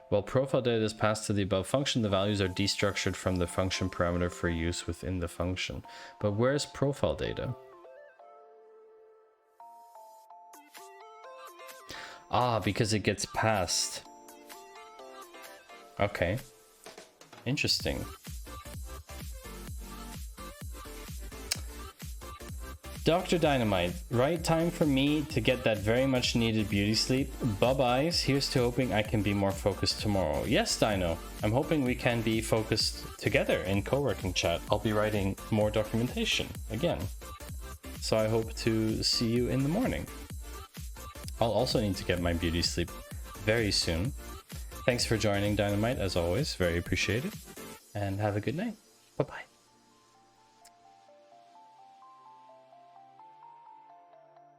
While profile data is passed to the above function, the values are destructured from the function parameter for use within the function. But where's profile data? Ah, because it gets passed. Okay. Interesting. Dr. Dynamite, right time for me to get that very much needed beauty sleep. Bye-byes. Here's to hoping I can be more focused tomorrow. Yes, Dino. I'm hoping we can be focused together in co-working chat. I'll be writing more documentation again. So I hope to see you in the morning. I'll also need to get my beauty sleep very soon. Thanks for joining, Dynamite, as always. Very appreciated. And have a good night. Bye-bye.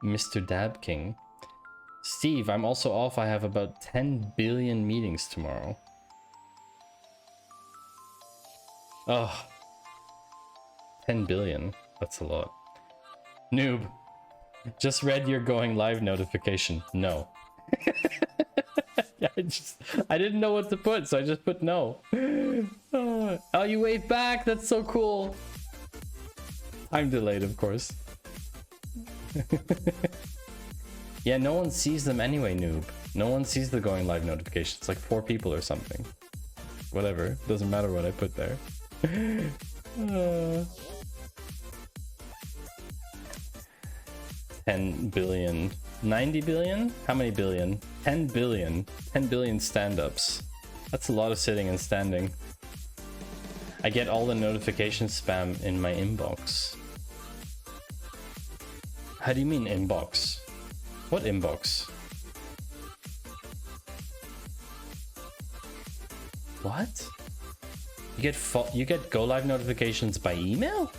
Mr. Dab King. Steve, I'm also off. I have about 10 billion meetings tomorrow. Oh. 10 billion. That's a lot. Noob. Just read your going live notification. No. Yeah, I didn't know what to put, so I just put no. Oh, you wave back. That's so cool. I'm delayed, of course. Yeah, no one sees them anyway, noob. No one sees the going live notification. It's like 4 people or something. Whatever. Doesn't matter what I put there. 10 billion. 90 billion? How many billion? 10 billion. 10 billion stand-ups. That's a lot of sitting and standing. I get all the notification spam in my inbox. How do you mean inbox? What inbox? What? You get go live notifications by email?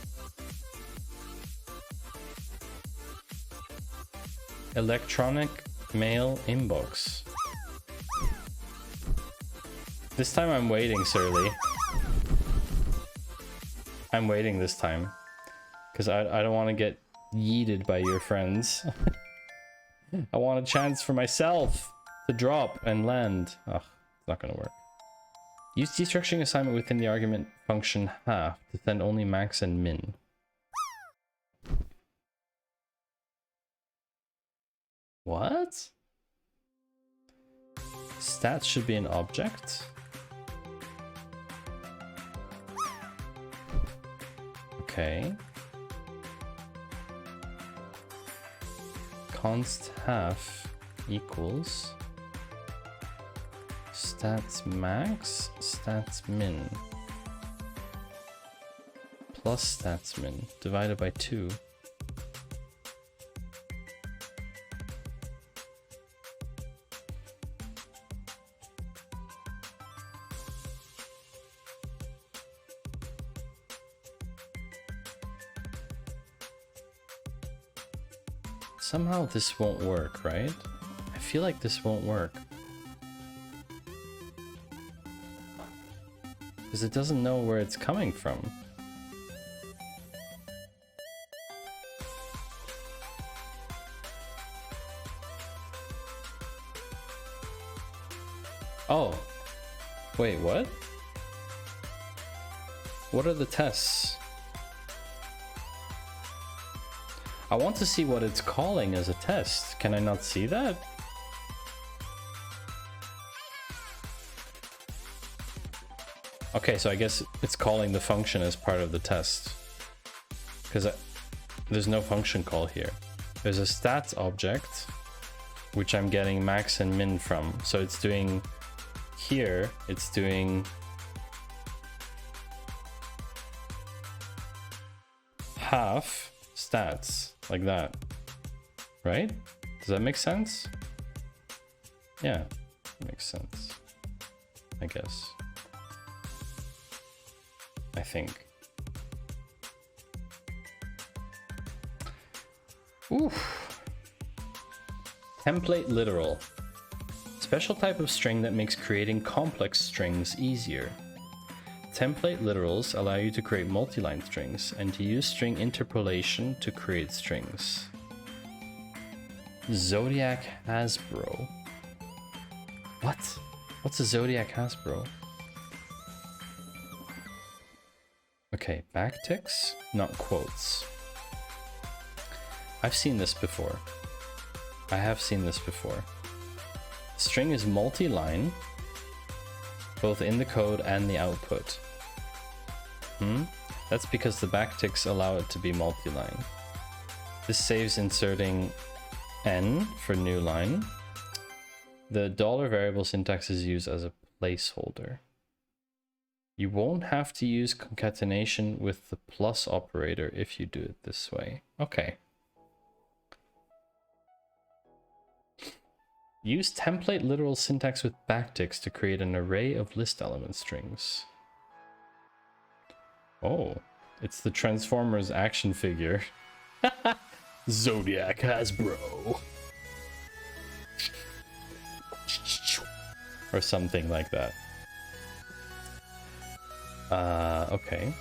Electronic mail inbox. This time I'm waiting, Surly. I'm waiting this time. Because I don't want to get yeeted by your friends. I want a chance for myself to drop and land. Ugh, it's not gonna work. Use destructuring assignment within the argument function half to send only max and min. What? Stats should be an object. Okay. Const half equals stats max, stats min, plus stats min divided by 2. Somehow this won't work, right? I feel like this won't work. Because it doesn't know where it's coming from. Oh. Wait, what? What are the tests? I want to see what it's calling as a test. Can I not see that? Okay, so I guess it's calling the function as part of the test. Because there's no function call here. There's a stats object, which I'm getting max and min from. So it's doing here, it's doing half stats, like that, right? Does that make sense? Yeah, that makes sense, I guess. I think. Oof. Template literal. Special type of string that makes creating complex strings easier. Template literals allow you to create multi-line strings and to use string interpolation to create strings. Zodiac Hasbro. What? What's a Zodiac Hasbro? Okay, backticks, not quotes. I've seen this before. I have seen this before. String is multi-line, both in the code and the output. That's because the backticks allow it to be multi-line. This saves inserting n for new line. The $variable syntax is used as a placeholder. You won't have to use concatenation with the plus operator if you do it this way. Okay. Use template literal syntax with backticks to create an array of list element strings. Oh, it's the Transformers action figure. Zodiac Hasbro. Or something like that. Okay.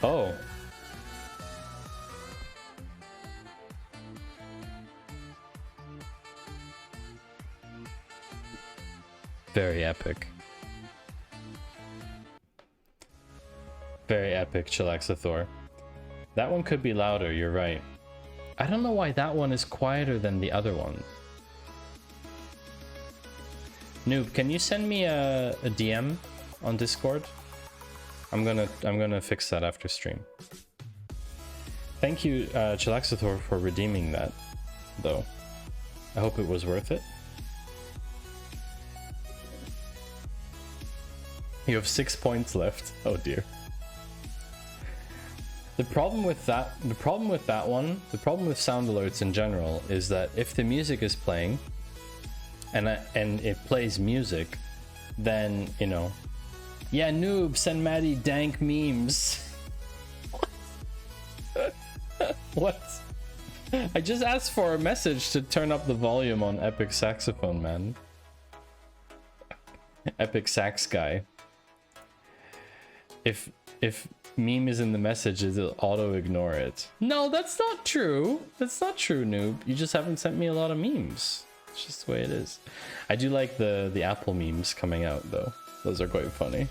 Oh. Very epic. Very epic, Chilaxathor. That one could be louder, you're right. I don't know why that one is quieter than the other one. Noob, can you send me a DM on Discord? I'm gonna fix that after stream. Thank you, Chilaxathor, for redeeming that, though. I hope it was worth it. You have 6 points left. Oh dear. The problem with that one, the problem with sound alerts in general, is that if the music is playing, and it plays music, then, you know, yeah, noob, send Maddie dank memes. What? I just asked for a message to turn up the volume on Epic Saxophone, man. Epic Sax guy. if meme is in the message, it'll auto ignore it. No, that's not true. That's not true, noob. You just haven't sent me a lot of memes. It's just the way it is. I do like the Apple memes coming out though. Those are quite funny.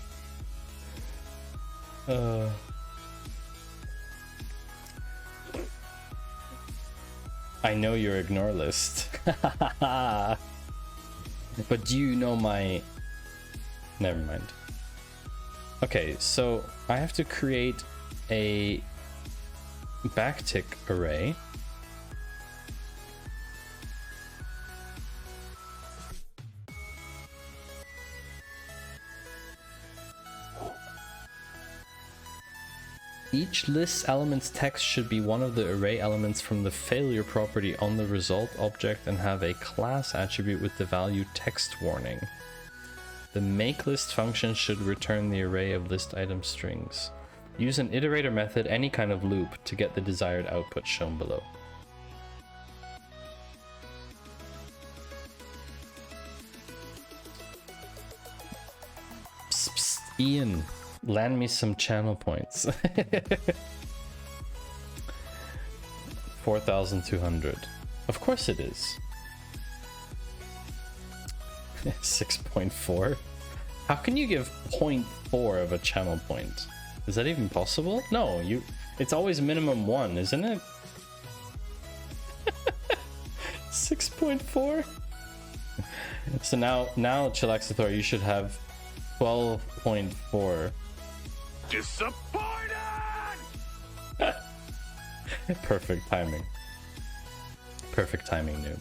I know your ignore list. But do you know my... Never mind. Okay, so I have to create a backtick array. Each list element's text should be one of the array elements from the failure property on the result object and have a class attribute with the value text warning. The makeList function should return the array of list item strings. Use an iterator method, any kind of loop, to get the desired output shown below. Psst, psst, Ian. Land me some channel points. 4,200. Of course it is. 6.4. How can you give 0.4 of a channel point? Is that even possible? No, it's always minimum 1, isn't it? 6.4. So now Chilaxathor, you should have 12.4. Disappointed! Perfect timing. Perfect timing, noob.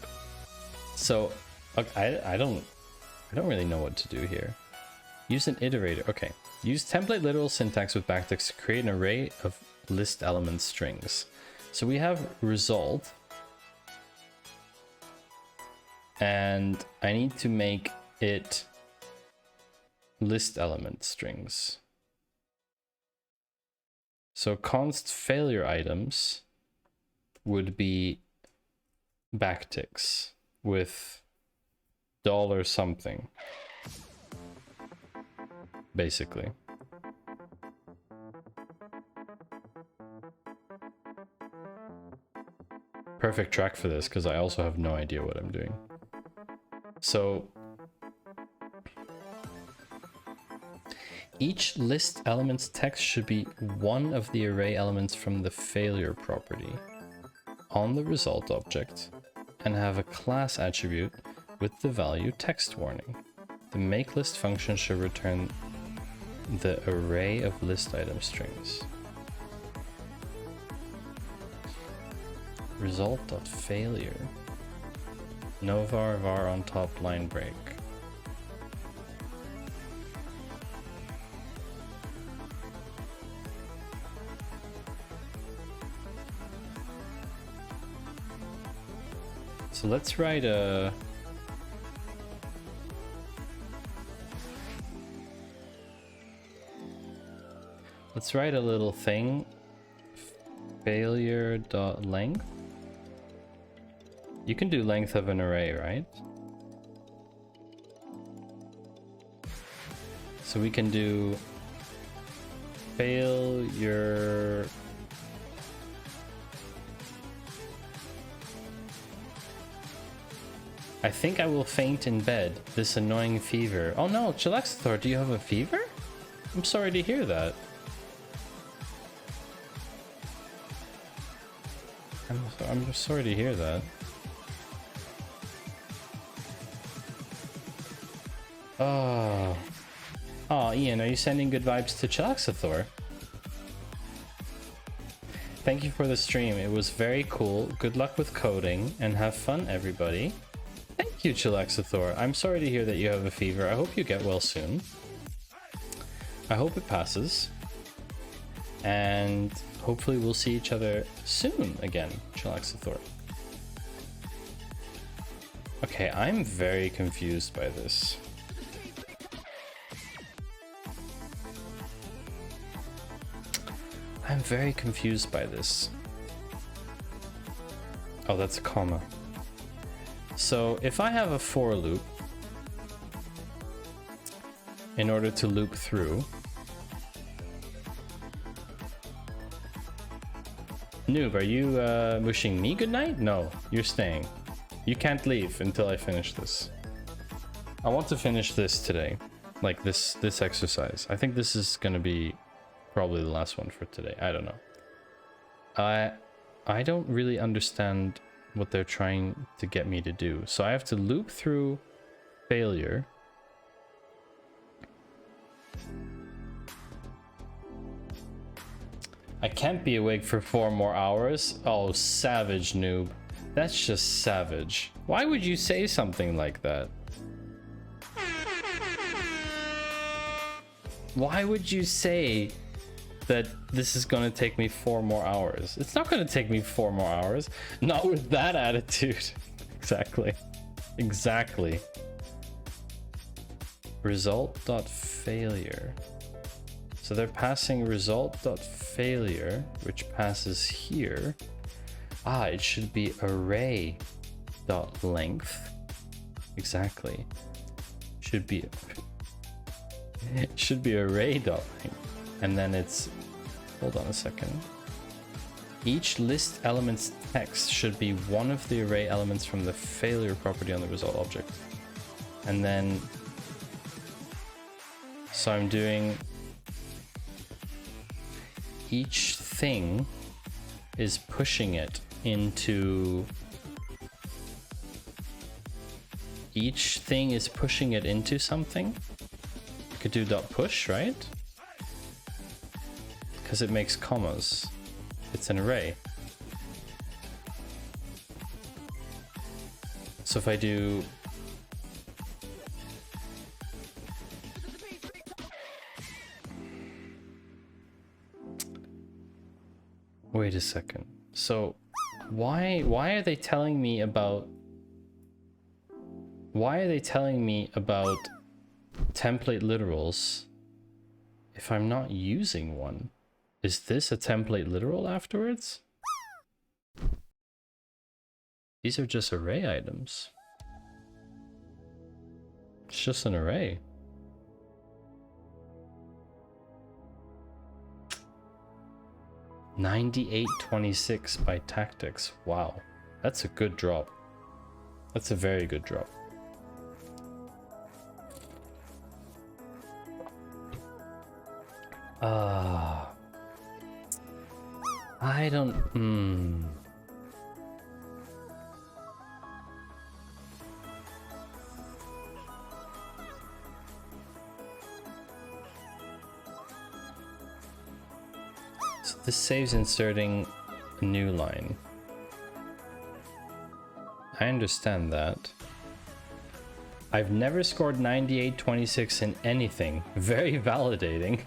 So, okay, I don't really know what to do here. Use an iterator. Okay. Use template literal syntax with backticks to create an array of list element strings. So we have result. And I need to make it list element strings. So const failure items would be backticks with $ something, basically. Perfect track for this, because I also have no idea what I'm doing. So each list element's text should be one of the array elements from the failure property on the result object and have a class attribute with the value text warning. The makeList function should return the array of list item strings. Result.failure. No var on top line break. So let's write a... Let's write a little thing. Failure.length. You can do length of an array, right? So we can do failure. I think I will faint in bed. This annoying fever. Oh no, Chilaxathor, do you have a fever? I'm sorry to hear that. I'm just sorry to hear that. Oh. Oh, Ian, are you sending good vibes to Chilaxathor? Thank you for the stream. It was very cool. Good luck with coding and have fun, everybody. Thank you, Chilaxathor. I'm sorry to hear that you have a fever. I hope you get well soon. I hope it passes. And hopefully we'll see each other soon again, Chilaxathor. Okay, I'm very confused by this. I'm very confused by this. Oh, that's a comma. So if I have a for loop, in order to loop through, Noob, are you wishing me good night? No, you're staying. You can't leave until I finish this. I want to finish this today. Like this exercise. I think this is gonna be probably the last one for today. I don't know. I don't really understand what they're trying to get me to do. So I have to loop through failure. I can't be awake for 4 more hours. Oh, savage, noob. That's just savage. Why would you say something like that? Why would you say that this is gonna take me 4 more hours? It's not gonna take me 4 more hours. Not with that attitude. Exactly. Exactly. Result.failure. So they're passing result.failure, which passes here. Ah, it should be array.length. Exactly. Should be it should be array.length. And then it's, hold on a second. Each list element's text should be one of the array elements from the failure property on the result object. And then, so I'm doing each thing is pushing it into, each thing is pushing it into something. You could do dot push, right? Because it makes commas. It's an array. So if I do wait a second. So why are they telling me about template literals if I'm not using one? Is this a template literal afterwards? These are just array items. It's just an array. $98.26 by Tactics. Wow, that's a good drop. That's a very good drop. I don't. So this saves inserting a new line. I understand that. I've never scored 98.26 in anything. Very validating.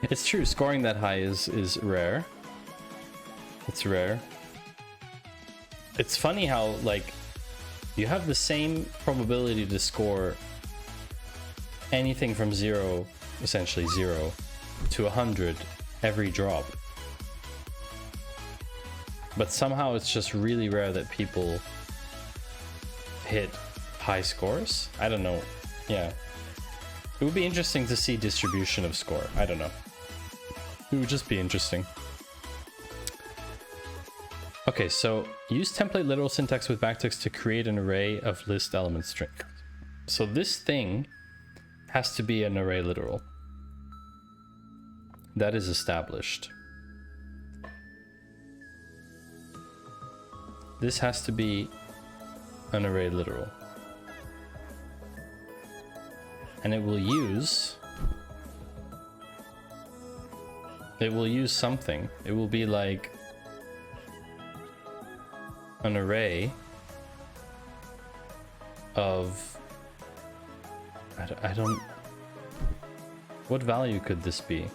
It's true, scoring that high is rare. It's rare. It's funny how, like, you have the same probability to score anything from 0, essentially 0, to 100 every drop. But somehow it's just really rare that people hit high scores. I don't know. Yeah. It would be interesting to see distribution of score. I don't know. It would just be interesting. Okay, so use template literal syntax with backticks to create an array of list element string. So this thing has to be an array literal. That is established. This has to be an array literal. And it will use something. It will be like an array of I don't what value could this be?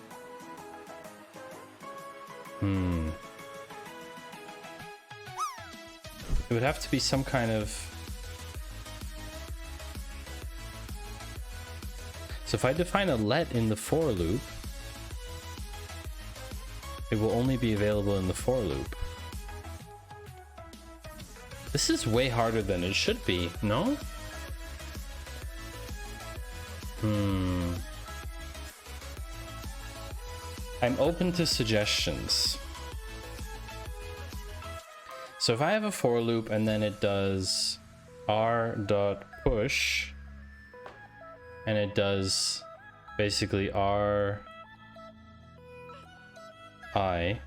It would have to be some kind of. So if I define a let in the for loop, it will only be available in the for loop. This is way harder than it should be, no? I'm open to suggestions. So if I have a for loop and then it does r.push and it does basically r I,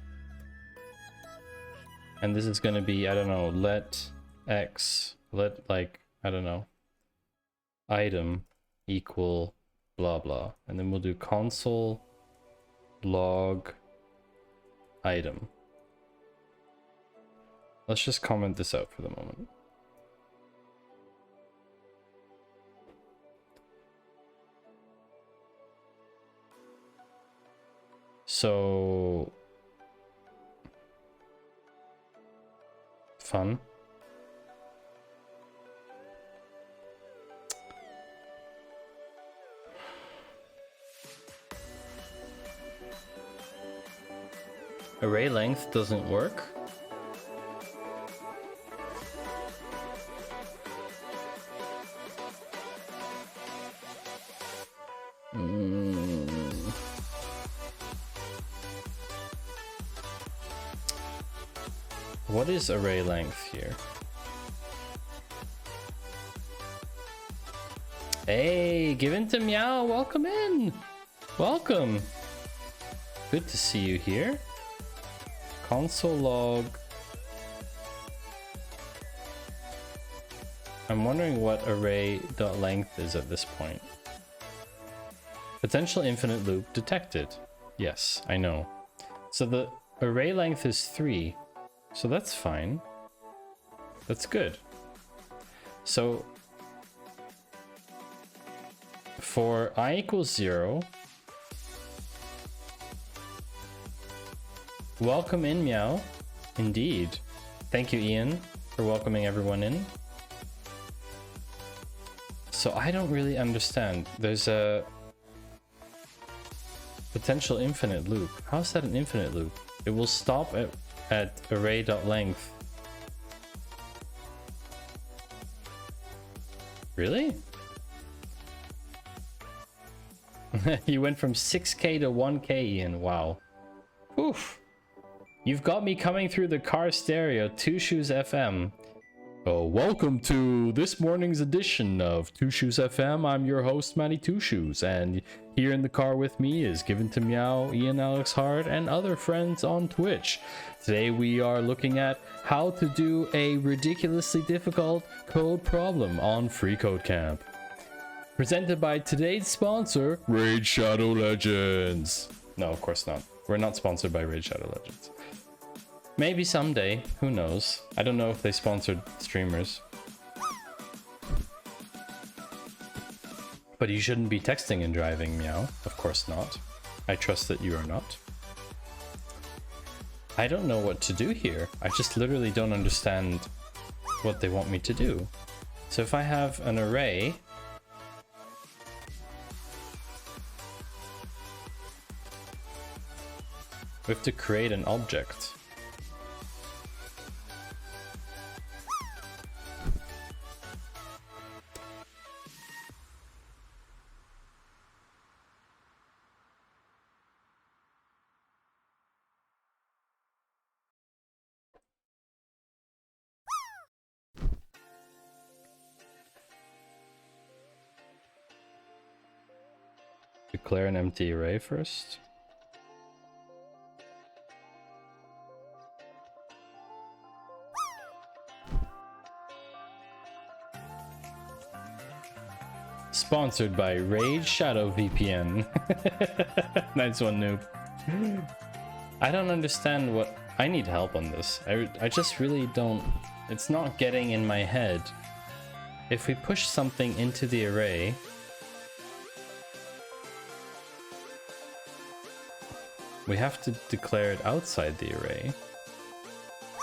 and this is going to be, I don't know, let x, let like, I don't know, item equal blah blah, and then we'll do console log item. Let's just comment this out for the moment. So fun. Array length doesn't work. What is array length here? Hey, given to Meow, welcome in. Welcome. Good to see you here. Console log. I'm wondering what array.length is at this point. Potential infinite loop detected. Yes, I know. So the array length is 3. So that's fine. That's good. So for I equals 0, welcome in, Meow. Indeed. Thank you, Ian, for welcoming everyone in. So I don't really understand. There's a potential infinite loop. How is that an infinite loop? It will stop at array.length. Really? You went from 6k to 1k, Ian. Wow. Oof. You've got me coming through the car stereo, Two Shoes FM. Oh, welcome to this morning's edition of Two Shoes FM. I'm your host, Matty Two Shoes, and here in the car with me is Given to Meow, Ian Alex Hard, and other friends on Twitch. Today we are looking at how to do a ridiculously difficult code problem on FreeCodeCamp. Presented by today's sponsor, Raid Shadow Legends. No, of course not. We're not sponsored by Raid Shadow Legends. Maybe someday, who knows? I don't know if they sponsored streamers. But you shouldn't be texting and driving, Meow. Of course not. I trust that you are not. I don't know what to do here. I just literally don't understand what they want me to do. So if I have an array, we have to create an object. Declare an empty array first. Sponsored by Raid Shadow VPN. Nice one, noob. I don't understand what... I need help on this. I just really don't... It's not getting in my head. If we push something into the array... we have to declare it outside the array.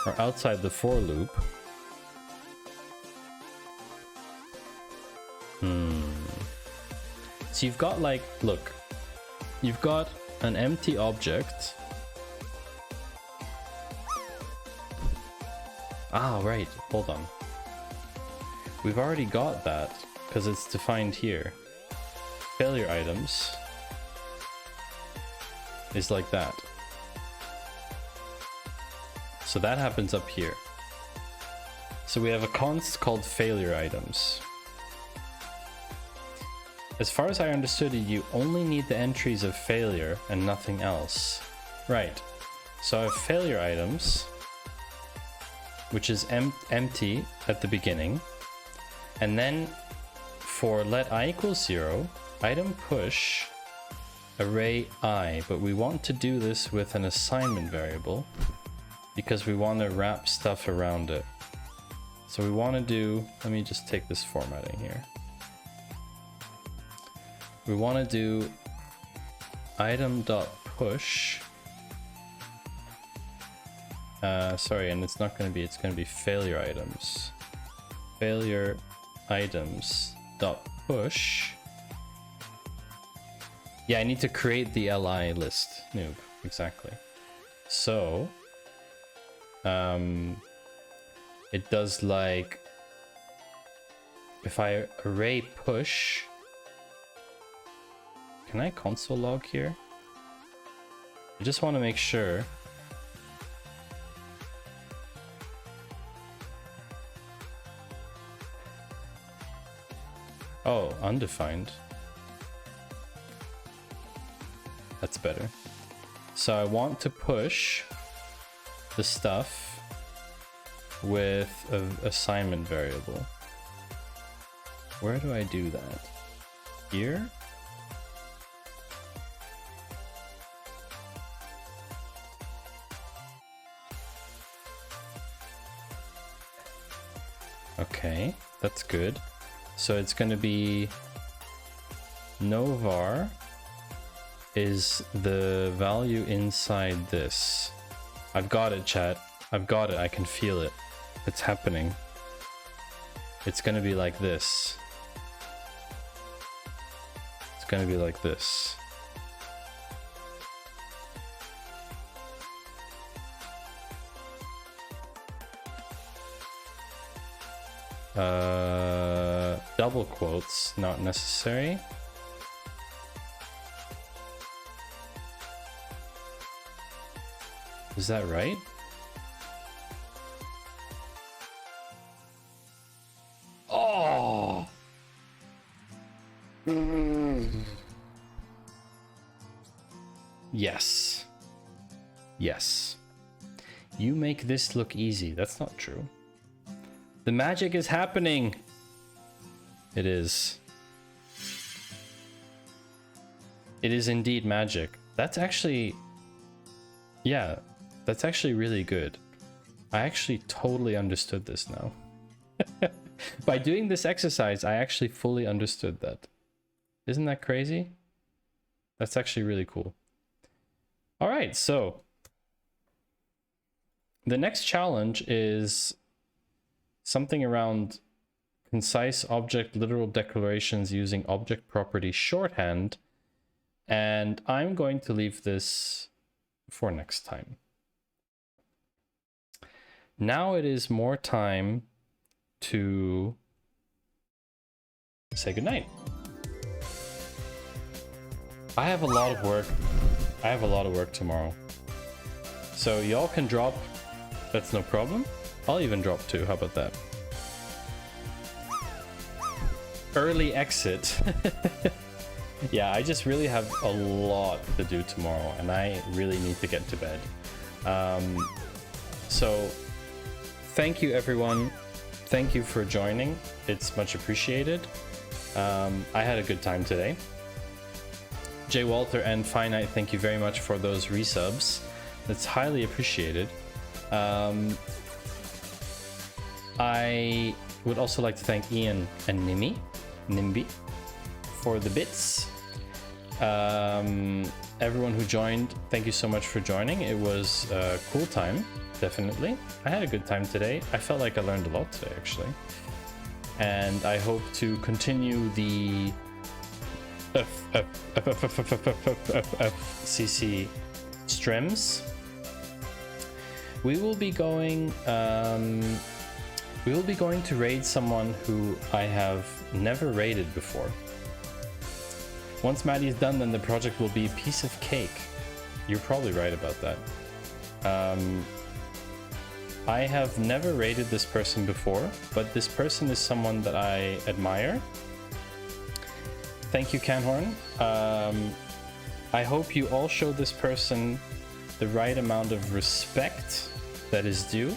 Or outside the for loop. So you've got like, look, you've got an empty object. Ah, right, hold on. We've already got that because it's defined here. Failure items. is like that. So that happens up here. So we have a const called failure items. As far as I understood it, you only need the entries of failure and nothing else. Right. So I have failure items, which is empty at the beginning. And then for let I equals 0, item push array I, but we want to do this with an assignment variable because we want to wrap stuff around it. So we want to do, let me just take this formatting here. We want to do item.push. Sorry, and it's not going to be, it's going to be failure items. Failure items dot push. Yeah, I need to create the li list. Noob, exactly. So it does like if I array push. Can I console log here? I just want to make sure. Oh, undefined. That's better. So I want to push the stuff with an assignment variable. Where do I do that? Here? Okay, that's good. So it's going to be novar is the value inside this. I've got it, chat. I've got it. I can feel it. It's happening. It's going to be like this. It's going to be like this. Double quotes, not necessary. Is that right? Oh! Yes. Yes. You make this look easy. That's not true. The magic is happening. It is. It is indeed magic. That's actually... Yeah, that's actually really good. I actually totally understood this now. By doing this exercise, I actually fully understood that. Isn't that crazy? That's actually really cool. All right, so the next challenge is something around concise object literal declarations using object property shorthand. And I'm going to leave this for next time. Now it is more time to say goodnight. I have a lot of work. I have a lot of work tomorrow. So y'all can drop. That's no problem. I'll even drop 2. How about that? Early exit. Yeah, I just really have a lot to do tomorrow and I really need to get to bed. So thank you everyone. Thank you for joining. It's much appreciated. I had a good time today. Jay Walter and Finite, thank you very much for those resubs. That's highly appreciated. I would also like to thank Ian and Nimby for the bits. Everyone who joined, thank you so much for joining. It was a cool time, definitely. I had a good time today. I felt like I learned a lot today, actually. And I hope to continue the FCC streams. We will be going to raid someone who I have never raided before. Once Maddie is done, then the project will be a piece of cake. You're probably right about that. I have never rated this person before, but this person is someone that I admire. Thank you, Canhorn. I hope you all show this person the right amount of respect that is due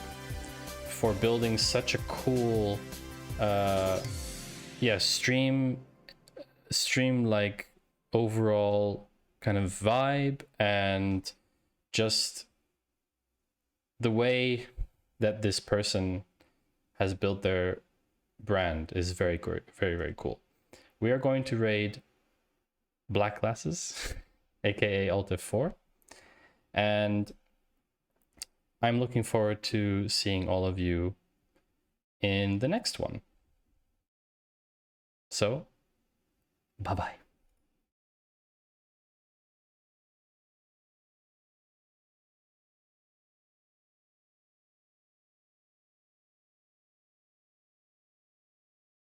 for building such a cool stream like overall kind of vibe, and just the way that this person has built their brand is very cool. We are going to raid Black Glasses, aka Alt F4, and I'm looking forward to seeing all of you in the next one. So, bye-bye.